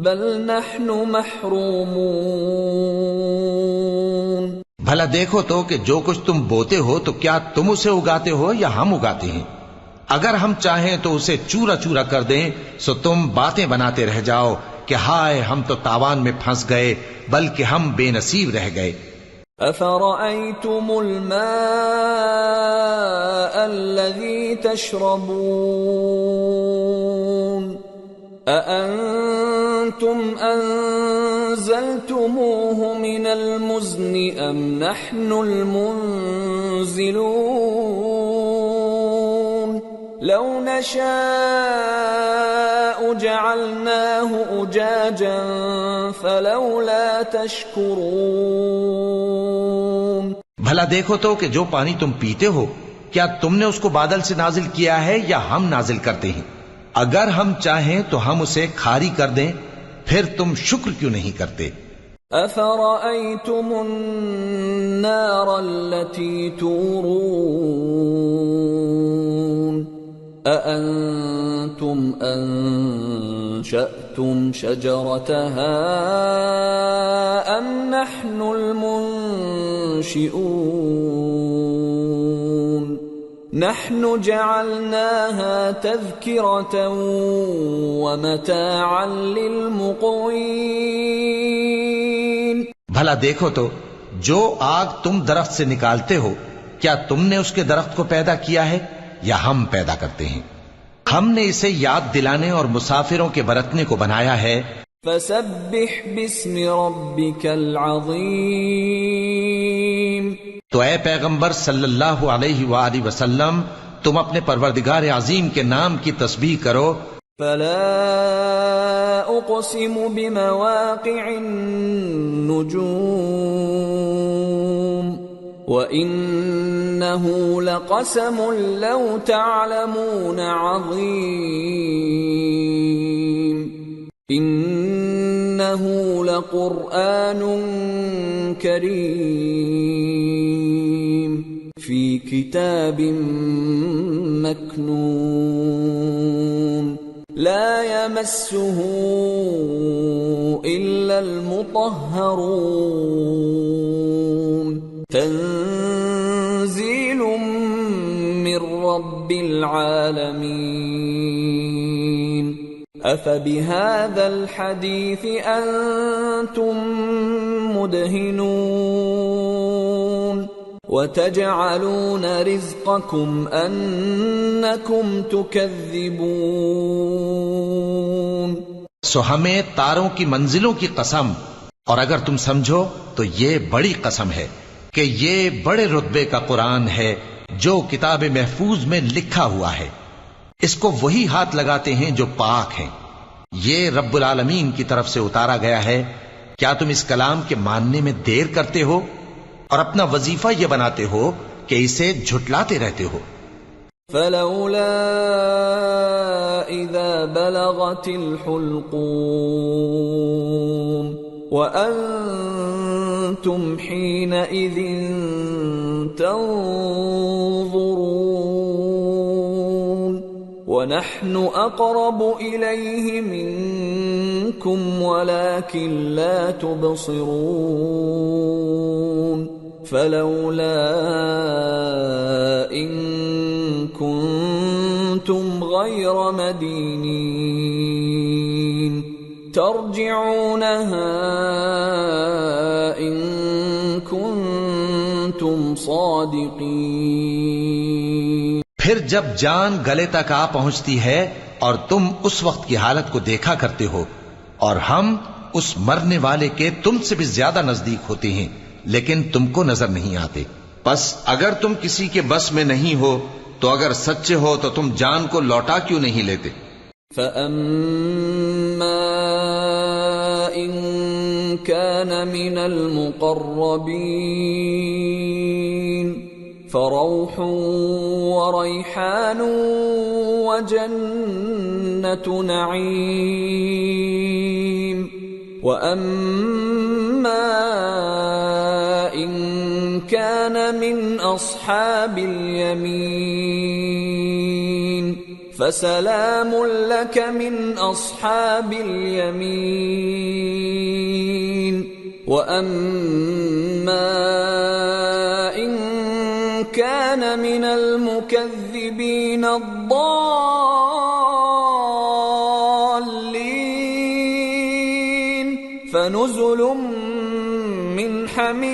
بل نحن محرومون.
بھلا دیکھو تو کہ جو کچھ تم بوتے ہو تو کیا تم اسے اگاتے ہو یا ہم اگاتے ہیں؟ اگر ہم چاہیں تو اسے چورا چورا کر دیں سو تم باتیں بناتے رہ جاؤ کہ ہائے ہم تو تاوان میں پھنس گئے، بلکہ ہم بے نصیب رہ گئے.
أفرأيتم الماء الذي تشربون أأنتم أنزلتموه من المزن أم نحن المنزلون لو نشاء جعلناه أجاجا فلولا تشكرون.
بھلا دیکھو تو کہ جو پانی تم پیتے ہو کیا تم نے اس کو بادل سے نازل کیا ہے یا ہم نازل کرتے ہیں؟ اگر ہم چاہیں تو ہم اسے کھاری کر دیں، پھر تم شکر کیوں نہیں کرتے؟
أفرأيتم النار التي تورون أأنتم أنشأتم شجرتها أم نحن المنشئون نحن جعلناها تذكرة ومتاعا للمقوين.
بھلا دیکھو تو جو آگ تم درخت سے نکالتے ہو کیا تم نے اس کے درخت کو پیدا کیا ہے یا ہم پیدا کرتے ہیں؟ ہم نے اسے یاد دلانے اور مسافروں کے برتنے کو بنایا ہے.
فسبح باسم ربك العظیم.
تو اے پیغمبر صلی اللہ علیہ وآلہ وسلم تم اپنے پروردگار عظیم کے نام کی تسبیح کرو.
فلا اقسم بمواقع النجوم وإنه لقسم لو تعلمون عظيم إنه لقرآن كريم في كتاب مكنون لا يمسه إلا المطهرون تنزيل من رب العالمين. أفبهذا الحديث أنتم مدهنون وتجعلون رزقكم أنكم تكذبون.
سو ہمیں تاروں کی منزلوں کی قسم، اور اگر تم سمجھو تو یہ بڑی قسم ہے کہ یہ بڑے رتبے کا قرآن ہے جو کتاب محفوظ میں لکھا ہوا ہے. اس کو وہی ہاتھ لگاتے ہیں جو پاک ہیں. یہ رب العالمین کی طرف سے اتارا گیا ہے. کیا تم اس کلام کے ماننے میں دیر کرتے ہو اور اپنا وظیفہ یہ بناتے ہو کہ اسے جھٹلاتے رہتے ہو؟
فلولا اذا بلغت الحلقوم وأنتم حينئذ تنظرون ونحن أقرب إليه منكم ولكن لا تبصرون فلولا إن كنتم غير مدينين ترجعونها إن كنتم صادقين.
پھر جب جان گلے تک آ پہنچتی ہے اور تم اس وقت کی حالت کو دیکھا کرتے ہو اور ہم اس مرنے والے کے تم سے بھی زیادہ نزدیک ہوتے ہیں لیکن تم کو نظر نہیں آتے. پس اگر تم کسی کے بس میں نہیں ہو تو اگر سچے ہو تو تم جان کو لوٹا کیوں نہیں لیتے؟
فَأَمَّا إِن كَانَ مِنَ الْمُقَرَّبِينَ فَرَوْحٌ وَرَيْحَانٌ وَجَنَّةُ نَعِيمٍ وَأَمَّا إِن كَانَ مِنْ أَصْحَابِ الْيَمِينِ فَسَلَامٌ لَكَ مِنْ أَصْحَابِ الْيَمِينِ وَأَمَّا إِن كَانَ مِنَ الْمُكَذِّبِينَ الضَّالِّينَ فَنُزُلٌ مِّنْ حَمِيمٍ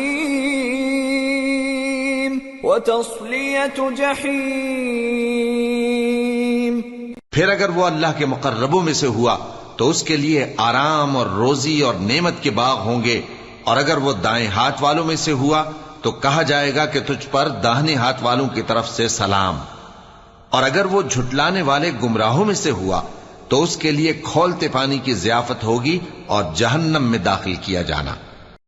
وَتَصْلِيَةُ جَحِيمٍ۔
پھر اگر وہ اللہ کے مقربوں میں سے ہوا تو اس کے لیے آرام اور روزی اور نعمت کے باغ ہوں گے، اور اگر وہ دائیں ہاتھ والوں میں سے ہوا تو کہا جائے گا کہ تجھ پر داہنے ہاتھ والوں کی طرف سے سلام، اور اگر وہ جھٹلانے والے گمراہوں میں سے ہوا تو اس کے لیے کھولتے پانی کی ضیافت ہوگی اور جہنم میں داخل کیا جانا۔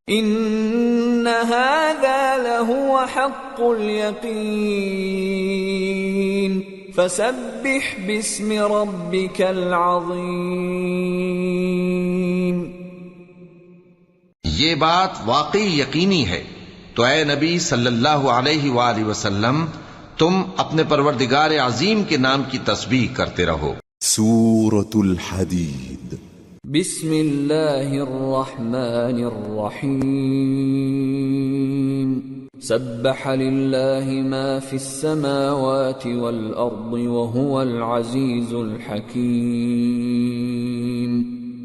ان هذا لهو حق اليقین فسبح باسم ربك العظیم۔
یہ بات واقعی یقینی ہے، تو اے نبی صلی اللہ علیہ وآلہ وسلم تم اپنے پروردگار عظیم کے نام کی تسبیح کرتے رہو۔
سورة الحديد۔
بسم اللہ الرحمن الرحیم۔ سبح للہ ما فی السماوات والارض وهو العزیز الحکیم۔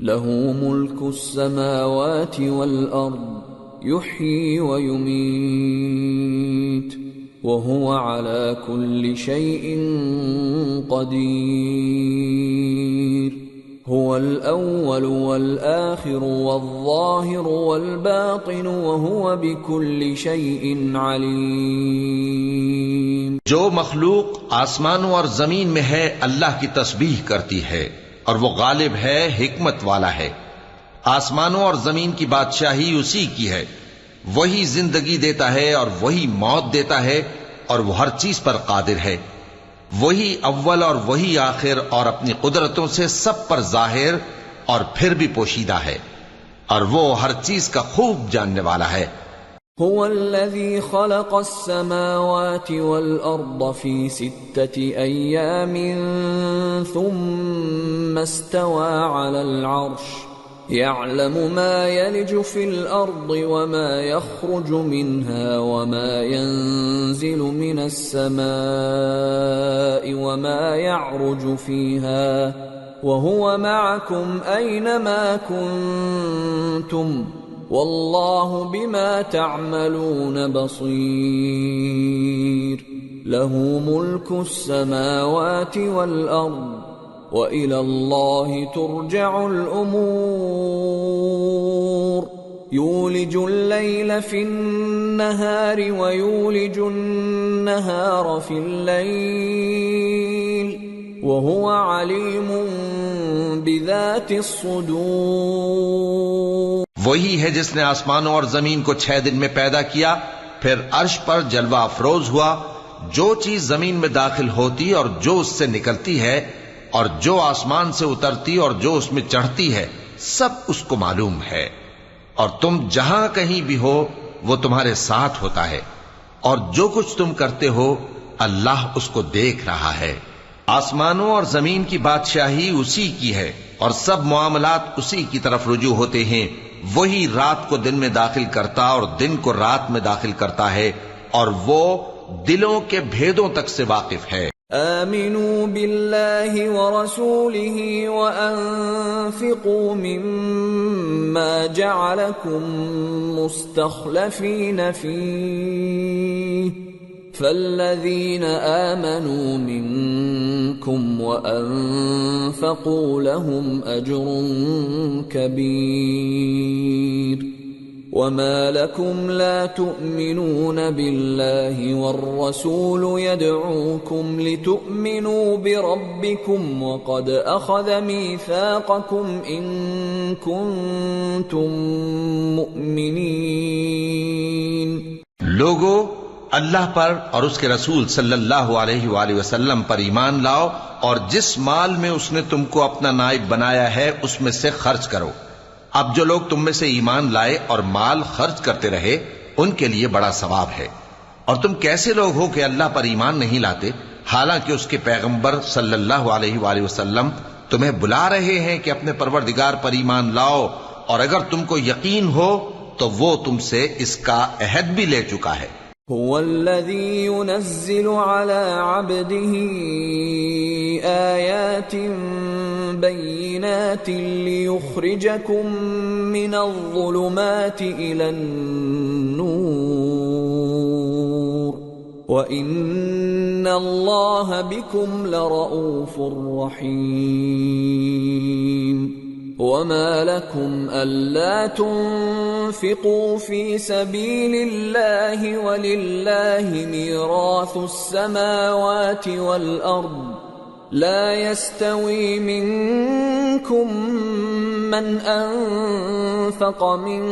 له ملک السماوات والارض يحيي ويميت وهو على كل شيء قدير۔ هو الأول والآخر والظاهر والباطن وهو بكل شيء عليم۔
جو مخلوق آسمانوں اور زمین میں ہے اللہ کی تسبیح کرتی ہے، اور وہ غالب ہے، حکمت والا ہے۔ آسمانوں اور زمین کی بادشاہی اسی کی ہے، وہی زندگی دیتا ہے اور وہی موت دیتا ہے، اور وہ ہر چیز پر قادر ہے۔ وہی اول اور وہی آخر، اور اپنی قدرتوں سے سب پر ظاہر اور پھر بھی پوشیدہ ہے، اور وہ ہر چیز کا خوب جاننے والا ہے۔
هو الذي خلق السماوات والأرض في 6 أيام ثم استوى على العرش يعلم ما يلج في الأرض وما يخرج منها وما ينزل من السماء وما يعرج فيها وهو معكم أينما كنتم والله بما تعملون بصير۔ له ملك السماوات والأرض وإلى الله ترجع الأمور۔ يولج الليل في النهار ويولج النهار في الليل وهو عليم بذات الصدور۔
وہی ہے جس نے آسمانوں اور زمین کو 6 دن میں پیدا کیا، پھر عرش پر جلوہ افروز ہوا۔ جو چیز زمین میں داخل ہوتی اور جو اس سے نکلتی ہے، اور جو آسمان سے اترتی اور جو اس میں چڑھتی ہے، سب اس کو معلوم ہے۔ اور تم جہاں کہیں بھی ہو وہ تمہارے ساتھ ہوتا ہے، اور جو کچھ تم کرتے ہو اللہ اس کو دیکھ رہا ہے۔ آسمانوں اور زمین کی بادشاہی اسی کی ہے، اور سب معاملات اسی کی طرف رجوع ہوتے ہیں۔ وہی رات کو دن میں داخل کرتا اور دن کو رات میں داخل کرتا ہے، اور وہ دلوں کے بھیدوں تک سے واقف ہے۔
آمنوا باللہ ورسولہ وانفقوا مما جعلکم مستخلفین فیہ فالذین آمنوا منکم وانفقوا لهم اجر کبیر۔ وما لكم لا تؤمنون بالله والرسول يدعوكم لتؤمنوا بربكم وقد أخذ ميثاقكم إن كنتم مؤمنين.
لوگو اللہ پر اور اس کے رسول صلی اللہ علیہ وآلہ وسلم پر ایمان لاؤ اور جس مال میں اس نے تم کو اپنا نائب بنایا ہے اس میں سے خرچ کرو. اب جو لوگ تم میں سے ایمان لائے اور مال خرچ کرتے رہے ان کے لیے بڑا ثواب ہے. اور تم کیسے لوگ ہو کہ اللہ پر ایمان نہیں لاتے حالانکہ اس کے پیغمبر صلی اللہ علیہ وآلہ وسلم تمہیں بلا رہے ہیں کہ اپنے پروردگار پر ایمان لاؤ، اور اگر تم کو یقین ہو تو وہ تم سے اس کا عہد بھی لے چکا ہے.
هو الذي ينزل على عبده آيات بينات ليخرجكم من الظلمات إلى النور وإن الله بكم لرؤوف رحيم. وما لكم ألا تنفقوا في سبيل الله ولله ميراث السماوات والأرض لا يستوي منكم من أنفق من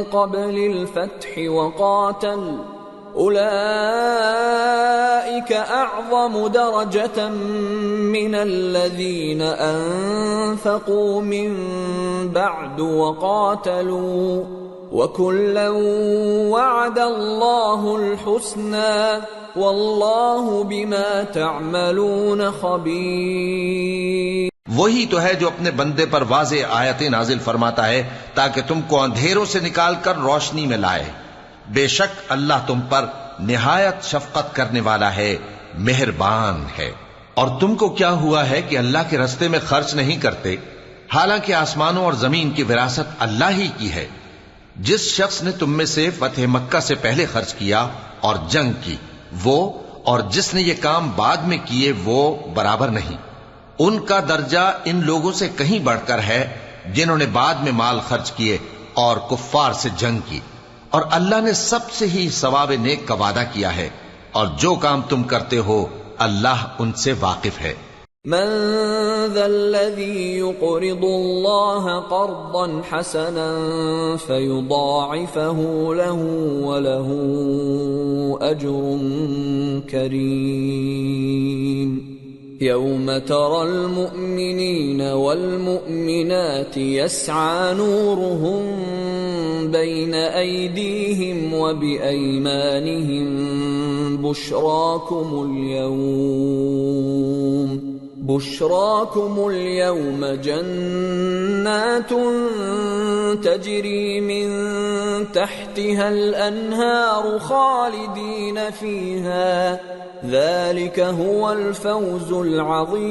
قبل الفتح وقاتل أولئك أعظم درجة من الذين أنفقوا من بعد وقاتلوا وكلا وعد الله الحسنى والله بما تعملون خبير.
وہی تو ہے جو اپنے بندے پر واضح آیتیں نازل فرماتا ہے تاکہ تم کو اندھیروں سے نکال کر روشنی میں لائے. بے شک اللہ تم پر نہایت شفقت کرنے والا ہے، مہربان ہے. اور تم کو کیا ہوا ہے کہ اللہ کے رستے میں خرچ نہیں کرتے حالانکہ آسمانوں اور زمین کی وراثت اللہ ہی کی ہے. جس شخص نے تم میں سے فتح مکہ سے پہلے خرچ کیا اور جنگ کی وہ اور جس نے یہ کام بعد میں کیے وہ برابر نہیں. ان کا درجہ ان لوگوں سے کہیں بڑھ کر ہے جنہوں نے بعد میں مال خرچ کیے اور کفار سے جنگ کی. اور اللہ نے سب سے ہی ثواب نیک کا وعدہ کیا ہے، اور جو کام تم کرتے ہو اللہ ان سے واقف ہے.
من ذا الذي يقرض الله قرضا حسنا فيضاعفه له وله أجر كريم. يوم ترى المؤمنين والمؤمنات يسعى نورهم بين أيديهم وبأيمانهم بشراكم اليوم جنات تجري من تحتها الأنهار خالدين فيها ذلك هو الفوز العظيم.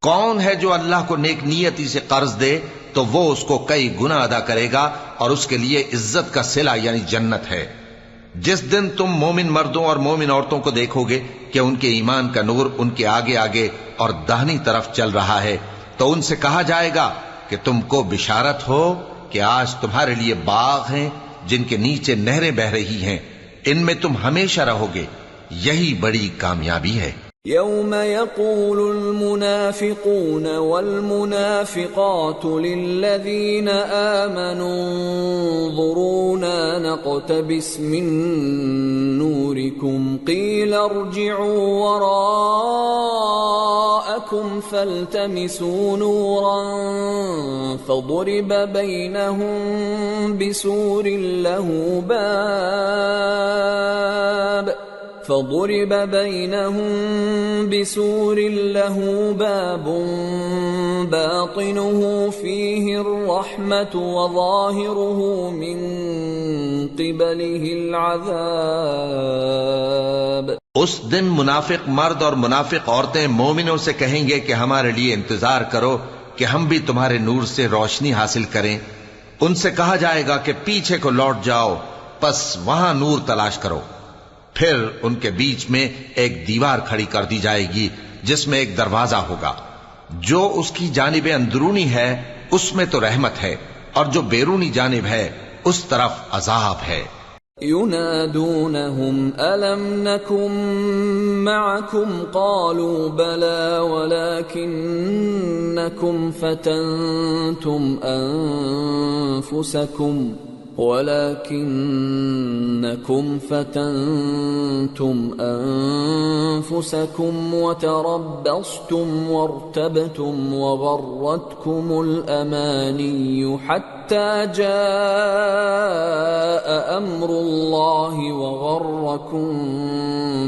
کون ہے جو اللہ کو نیک نیتی سے قرض دے تو وہ اس کو کئی گنا ادا کرے گا اور اس کے لیے عزت کا صلہ یعنی جنت ہے. جس دن تم مومن مردوں اور مومن عورتوں کو دیکھو گے کہ ان کے ایمان کا نور ان کے آگے آگے اور داہنی طرف چل رہا ہے تو ان سے کہا جائے گا کہ تم کو بشارت ہو کہ آج تمہارے لیے باغ ہیں جن کے نیچے نہریں بہ رہی ہیں، ان میں تم ہمیشہ رہو گے، یہی بڑی کامیابی ہے.
يوم يقول المنافقون والمنافقات للذين آمنوا انظرونا نقتبس من نوركم قيل ارجعوا وراءكم فالتمسوا نورا فضرب بينهم بسور له باب باطنه فيه الرحمة وظاهره من قبله العذاب.
اس دن منافق مرد اور منافق عورتیں مومنوں سے کہیں گے کہ ہمارے لیے انتظار کرو کہ ہم بھی تمہارے نور سے روشنی حاصل کریں. ان سے کہا جائے گا کہ پیچھے کو لوٹ جاؤ، پس وہاں نور تلاش کرو. پھر ان کے بیچ میں ایک دیوار کھڑی کر دی جائے گی جس میں ایک دروازہ ہوگا، جو اس کی جانب اندرونی ہے اس میں تو رحمت ہے اور جو بیرونی جانب ہے اس طرف عذاب ہے۔
ينادونهم ألم نكن معكم قالوا بلى ولكنكم فتنتم أنفسكم وتربصتم وارتبتم وغرتكم الأماني حتى جاء أمر الله وغركم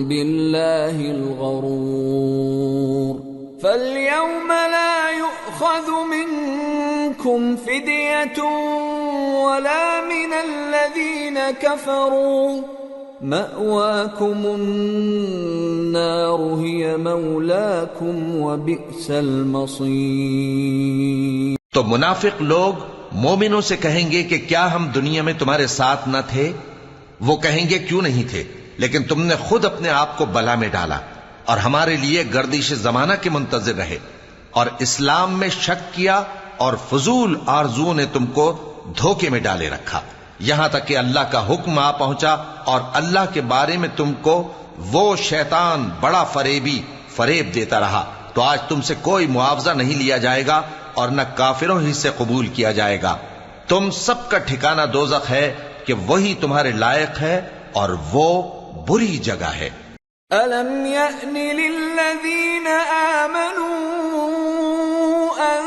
بالله الغرور فاليوم لا يؤخذ منكم فدية ولا من الذين كفروا مأواكم النار هي مولاكم وبئس المصير۔
تو منافق لوگ مومنوں سے کہیں گے کہ کیا ہم دنیا میں تمہارے ساتھ نہ تھے؟ وہ کہیں گے کیوں نہیں تھے، لیکن تم نے خود اپنے آپ کو بلا میں ڈالا اور ہمارے لیے گردش زمانہ کے منتظر رہے اور اسلام میں شک کیا اور فضول آرزوؤں نے تم کو دھوکے میں ڈالے رکھا، یہاں تک کہ اللہ کا حکم آ پہنچا اور اللہ کے بارے میں تم کو وہ شیطان بڑا فریب دیتا رہا، تو آج تم سے کوئی معاوضہ نہیں لیا جائے گا اور نہ کافروں ہی سے قبول کیا جائے گا۔ تم سب کا ٹھکانہ دوزخ ہے کہ وہی تمہارے لائق ہے اور وہ بری جگہ ہے۔
أَلَمْ يَأْنِ لِلَّذِينَ آمَنُوا أَن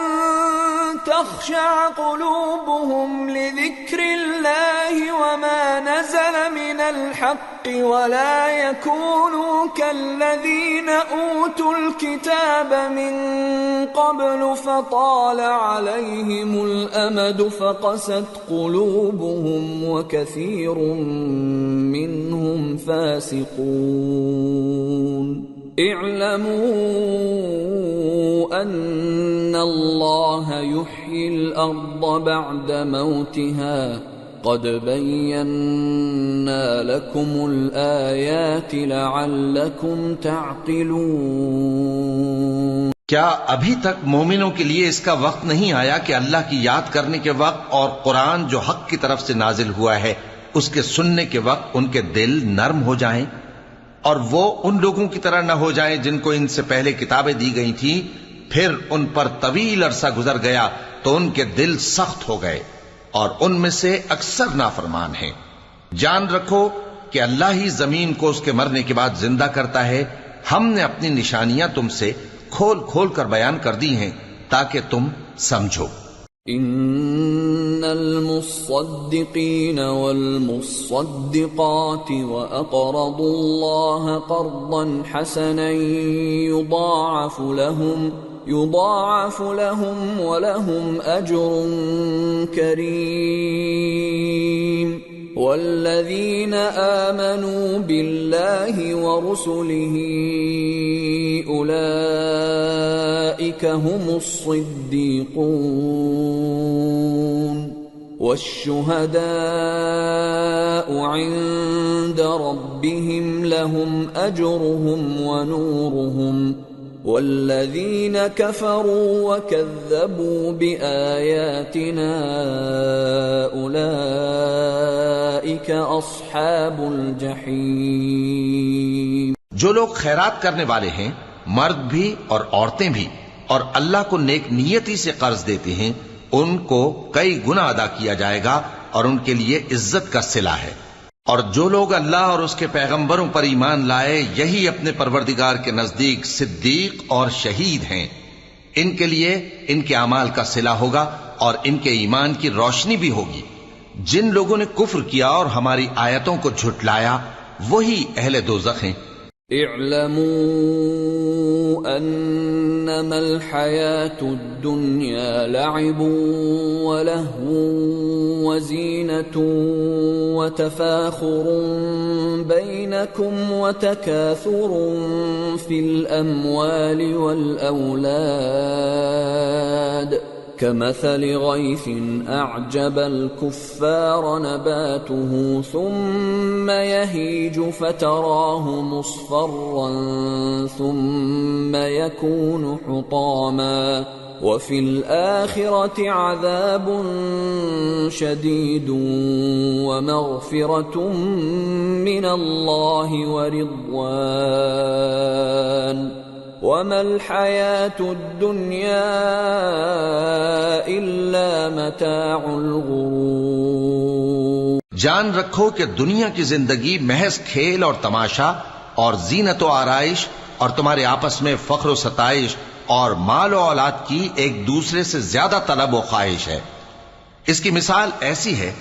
تَخْشَعَ قُلُوبُهُمْ لِذِكْرِ اللَّهِ وَمَا نَزَلَ مِنَ الْحَقِّ وَلَا يَكُونُوا كَالَّذِينَ أُوتُوا الْكِتَابَ مِن قَبْلُ فَطَالَ عَلَيْهِمُ الْأَمَدُ فَقَسَتْ قُلُوبُهُمْ وَكَثِيرٌ مِّنْهُمْ فَاسِقُونَ۔ اعلموا ان اللہ یحیی الارض بعد موتها قد بینا لکم الآیات لعلکم تعقلون۔
کیا ابھی تک مومنوں کے لیے اس کا وقت نہیں آیا کہ اللہ کی یاد کرنے کے وقت اور قرآن جو حق کی طرف سے نازل ہوا ہے اس کے سننے کے وقت ان کے دل نرم ہو جائیں اور وہ ان لوگوں کی طرح نہ ہو جائیں جن کو ان سے پہلے کتابیں دی گئی تھیں، پھر ان پر طویل عرصہ گزر گیا تو ان کے دل سخت ہو گئے اور ان میں سے اکثر نافرمان ہیں۔ جان رکھو کہ اللہ ہی زمین کو اس کے مرنے کے بعد زندہ کرتا ہے، ہم نے اپنی نشانیاں تم سے کھول کھول کر بیان کر دی ہیں تاکہ تم سمجھو۔
ان المصدقین والمصدقات واقرضوا اللہ قرضا حسنا يضاعف لهم ولهم اجر کریم، والذین آمنوا باللہ ورسلہ اولئک هم الصدیقون والشهداء عند ربهم لهم اجرهم ونورهم، والذین كفروا وكذبوا بآیاتنا اولئک اصحاب الجحیم۔
جو لوگ خیرات کرنے والے ہیں، مرد بھی اور عورتیں بھی، اور اللہ کو نیک نیتی سے قرض دیتے ہیں، ان کو کئی گنا ادا کیا جائے گا اور ان کے لیے عزت کا صلہ ہے۔ اور جو لوگ اللہ اور اس کے پیغمبروں پر ایمان لائے، یہی اپنے پروردگار کے نزدیک صدیق اور شہید ہیں، ان کے لیے ان کے اعمال کا صلہ ہوگا اور ان کے ایمان کی روشنی بھی ہوگی۔ جن لوگوں نے کفر کیا اور ہماری آیتوں کو جھٹلایا وہی اہل دوزخ ہیں۔
اعلموا انما الحیاة الدنیا لعب ولہو وزینة وتفاخر بینکم وتکاثر فی الاموال والاولاد كمثل غيث أعجب الكفار نباته ثم يهيج فتراه مصفرا ثم يكون حطاما وفي الآخرة عذاب شديد ومغفرة من الله ورضوان وما الحياة الدنيا إلا متاع الغرور۔
جان رکھو کہ دنیا کی زندگی محض کھیل اور تماشا اور زینت و آرائش اور تمہارے آپس میں فخر و ستائش اور مال و اولاد کی ایک دوسرے سے زیادہ طلب و خواہش ہے۔ اس کی مثال ایسی ہے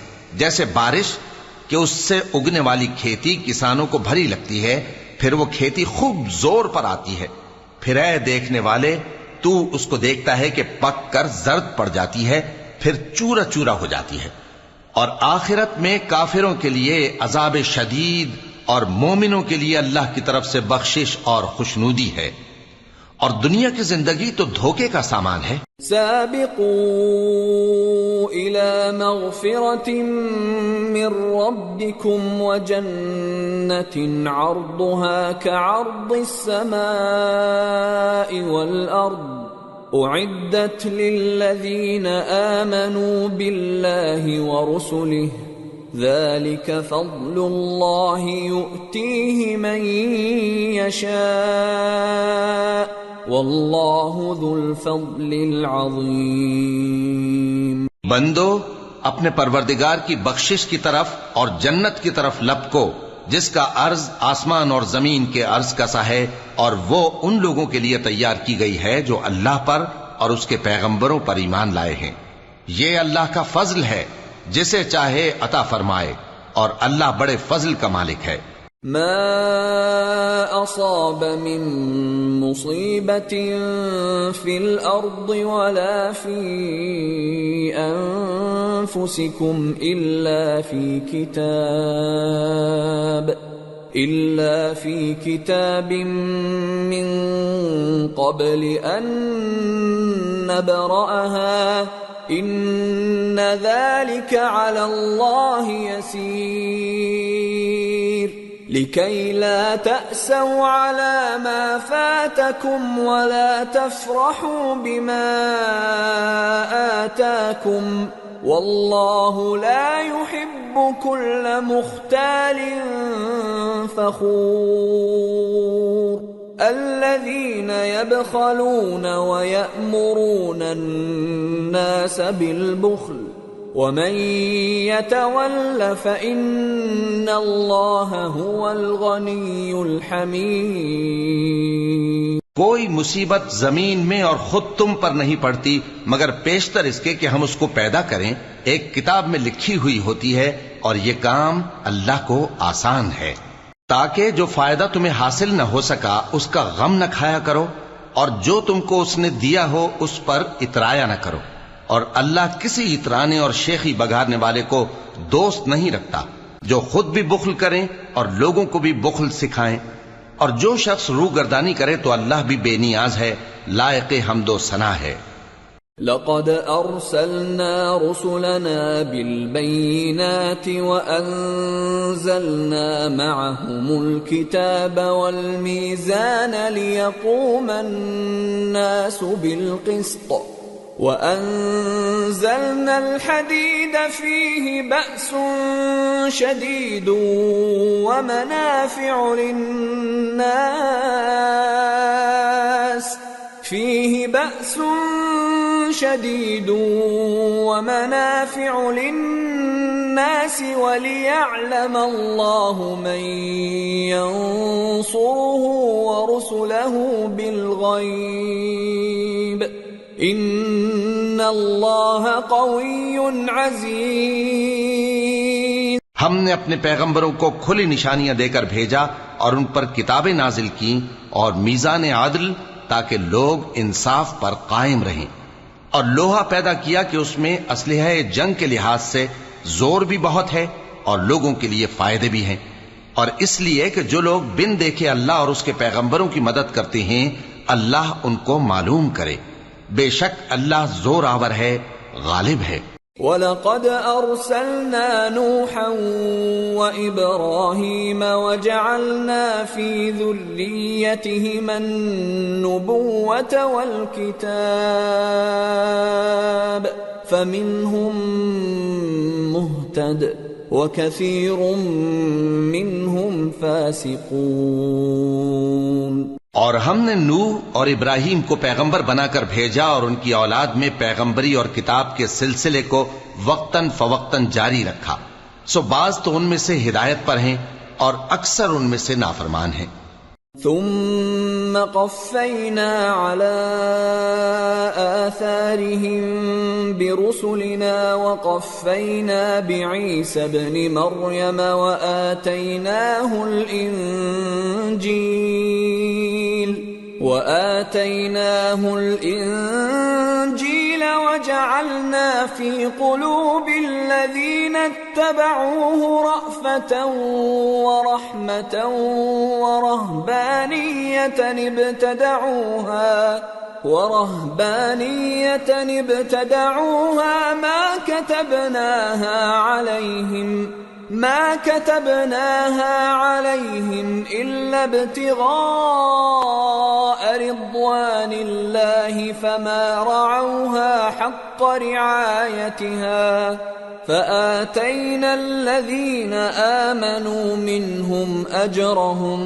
جیسے بارش کہ اس سے اگنے والی کھیتی کسانوں کو بھری لگتی ہے، پھر وہ کھیتی خوب زور پر آتی ہے، پھر اے دیکھنے والے تو اس کو دیکھتا ہے کہ پک کر زرد پڑ جاتی ہے، پھر چورا چورا ہو جاتی ہے۔ اور آخرت میں کافروں کے لیے عذاب شدید اور مومنوں کے لیے اللہ کی طرف سے بخشش اور خوشنودی ہے۔ اور دنیا کی زندگی تو دھوکے کا سامان ہے۔
سابقوا إلى مغفرة من ربكم وجنة عرضها كعرض السماء والأرض أعدت للذين آمنوا بالله ورسله ذلك فضل الله يؤتيه من يشاء واللہ ذو الفضل العظیم۔
بندو اپنے پروردگار کی بخشش کی طرف اور جنت کی طرف لپکو جس کا عرض آسمان اور زمین کے عرض کا سا ہے، اور وہ ان لوگوں کے لیے تیار کی گئی ہے جو اللہ پر اور اس کے پیغمبروں پر ایمان لائے ہیں۔ یہ اللہ کا فضل ہے، جسے چاہے عطا فرمائے، اور اللہ بڑے فضل کا مالک ہے۔
ما اصاب من مصیبت فی الارض ولا فی انفسکم الا فی کتاب من قبل ان نبرأها ان ذلك على الله يسير لكي لا تأسوا على ما فاتكم ولا تفرحوا بما آتاكم والله لا يحب كل مختال فخور الذين يبخلون ويأمرون الناس بالبخل ومن يتول فإن الله هو الغني الحميد۔
کوئی مصیبت زمین میں اور خود تم پر نہیں پڑتی مگر پیشتر اس کے کہ ہم اس کو پیدا کریں، ایک کتاب میں لکھی ہوئی ہوتی ہے، اور یہ کام اللہ کو آسان ہے، تاکہ جو فائدہ تمہیں حاصل نہ ہو سکا اس کا غم نہ کھایا کرو، اور جو تم کو اس نے دیا ہو اس پر اترایا نہ کرو، اور اللہ کسی اترانے اور شیخی بگارنے والے کو دوست نہیں رکھتا۔ جو خود بھی بخل کریں اور لوگوں کو بھی بخل سکھائیں، اور جو شخص روگردانی کرے تو اللہ بھی بے نیاز ہے، لائق حمد و ثنا ہے۔
لقد ارسلنا رسلنا بالبينات وانزلنا معهم الكتاب والميزان ليقوم الناس بالقسط وأنزلنا الحديد فيه بأس شديد ومنافع للناس وليعلم الله من ينصره ورسله بالغيب ان اللہ قوی عزیز۔
ہم نے اپنے پیغمبروں کو کھلی نشانیاں دے کر بھیجا اور ان پر کتابیں نازل کی اور میزان عدل تاکہ لوگ انصاف پر قائم رہیں، اور لوہا پیدا کیا کہ اس میں اسلحہ جنگ کے لحاظ سے زور بھی بہت ہے اور لوگوں کے لیے فائدے بھی ہیں، اور اس لیے کہ جو لوگ بن دیکھے اللہ اور اس کے پیغمبروں کی مدد کرتے ہیں اللہ ان کو معلوم کرے۔ بے شک اللہ زور آور ہے، غالب ہے۔
وَلَقَدْ أَرْسَلْنَا نُوحًا وَإِبْرَاهِيمَ وَجَعَلْنَا فِي ذُرِّيَّتِهِمَا النُّبُوَّةَ وَالْكِتَابَ فَمِنْهُمْ مُهْتَدٍ وَكَثِيرٌ مِّنْهُمْ فَاسِقُونَ۔
اور ہم نے نوح اور ابراہیم کو پیغمبر بنا کر بھیجا اور ان کی اولاد میں پیغمبری اور کتاب کے سلسلے کو وقتاً فوقتاً جاری رکھا، سو بعض تو ان میں سے ہدایت پر ہیں اور اکثر ان میں سے نافرمان ہیں۔
ثم قفينا على آثارهم برسلنا وقفينا بعيسى ابن مريم وآتيناه الإنجيل وجعلنا في قلوب الذين اتبعوه رأفة ورحمة ورهبانية ابتدعوها ما كتبناها عليهم إلا ابتغاء رضوان الله فما رعوها حق رعايتها فآتينا الذين آمنوا منهم أجرهم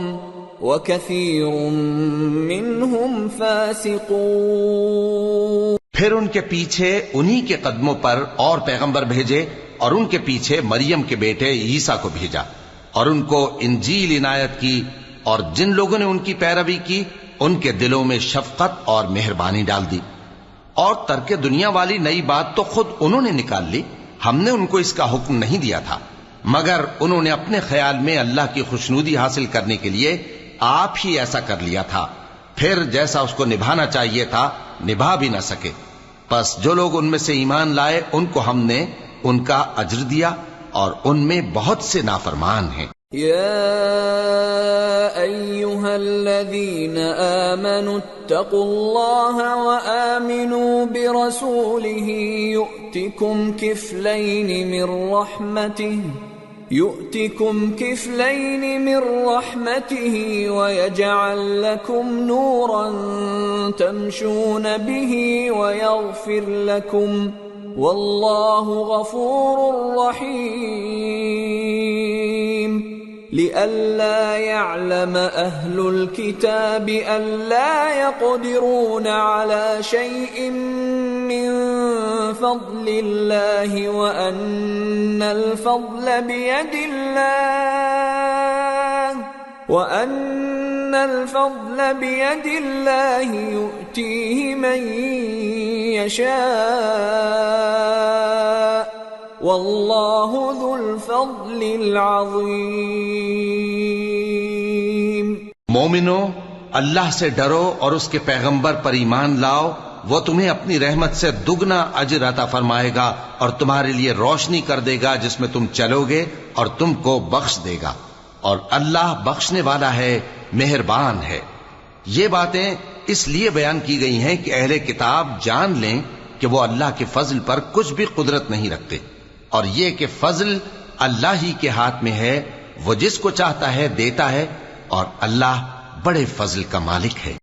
وكثير منهم فاسقون۔
پھر ان کے پیچھے انہی کے قدموں پر اور پیغمبر بھیجے اور ان کے پیچھے مریم کے بیٹے عیسیٰ کو بھیجا اور ان کو انجیل عنایت کی، اور جن لوگوں نے ان کی پیروی کی ان کے دلوں میں شفقت اور مہربانی ڈال دی۔ اور ترک دنیا والی نئی بات تو خود انہوں نے نکال لی، ہم نے ان کو اس کا حکم نہیں دیا تھا، مگر انہوں نے اپنے خیال میں اللہ کی خوشنودی حاصل کرنے کے لیے آپ ہی ایسا کر لیا تھا، پھر جیسا اس کو نبھانا چاہیے تھا نبھا بھی نہ سکے۔ پس جو لوگ ان میں سے ایمان لائے ان کو ہم نے ان کا اجر دیا، اور ان میں بہت سے نافرمان ہیں۔
یا ایھا الذین آمنوا اتقوا اللہ وآمنوا برسولہ يؤتكم كفلين من رحمته ويجعل لكم نورا تمشون به ويغفر لكم والله غفور رحيم۔ لئلا يعلم أهل الكتاب ألا يقدرون على شيء من فضل الله وأن الفضل بيد الله يؤتيه من يشاء والله ذو الفضل العظيم۔
مومنو، اللہ سے ڈرو اور اس کے پیغمبر پر ایمان لاؤ، وہ تمہیں اپنی رحمت سے دگنا اجر عطا فرمائے گا اور تمہارے لیے روشنی کر دے گا جس میں تم چلو گے اور تم کو بخش دے گا، اور اللہ بخشنے والا ہے، مہربان ہے۔ یہ باتیں اس لیے بیان کی گئی ہیں کہ اہل کتاب جان لیں کہ وہ اللہ کے فضل پر کچھ بھی قدرت نہیں رکھتے، اور یہ کہ فضل اللہ ہی کے ہاتھ میں ہے، وہ جس کو چاہتا ہے دیتا ہے، اور اللہ بڑے فضل کا مالک ہے۔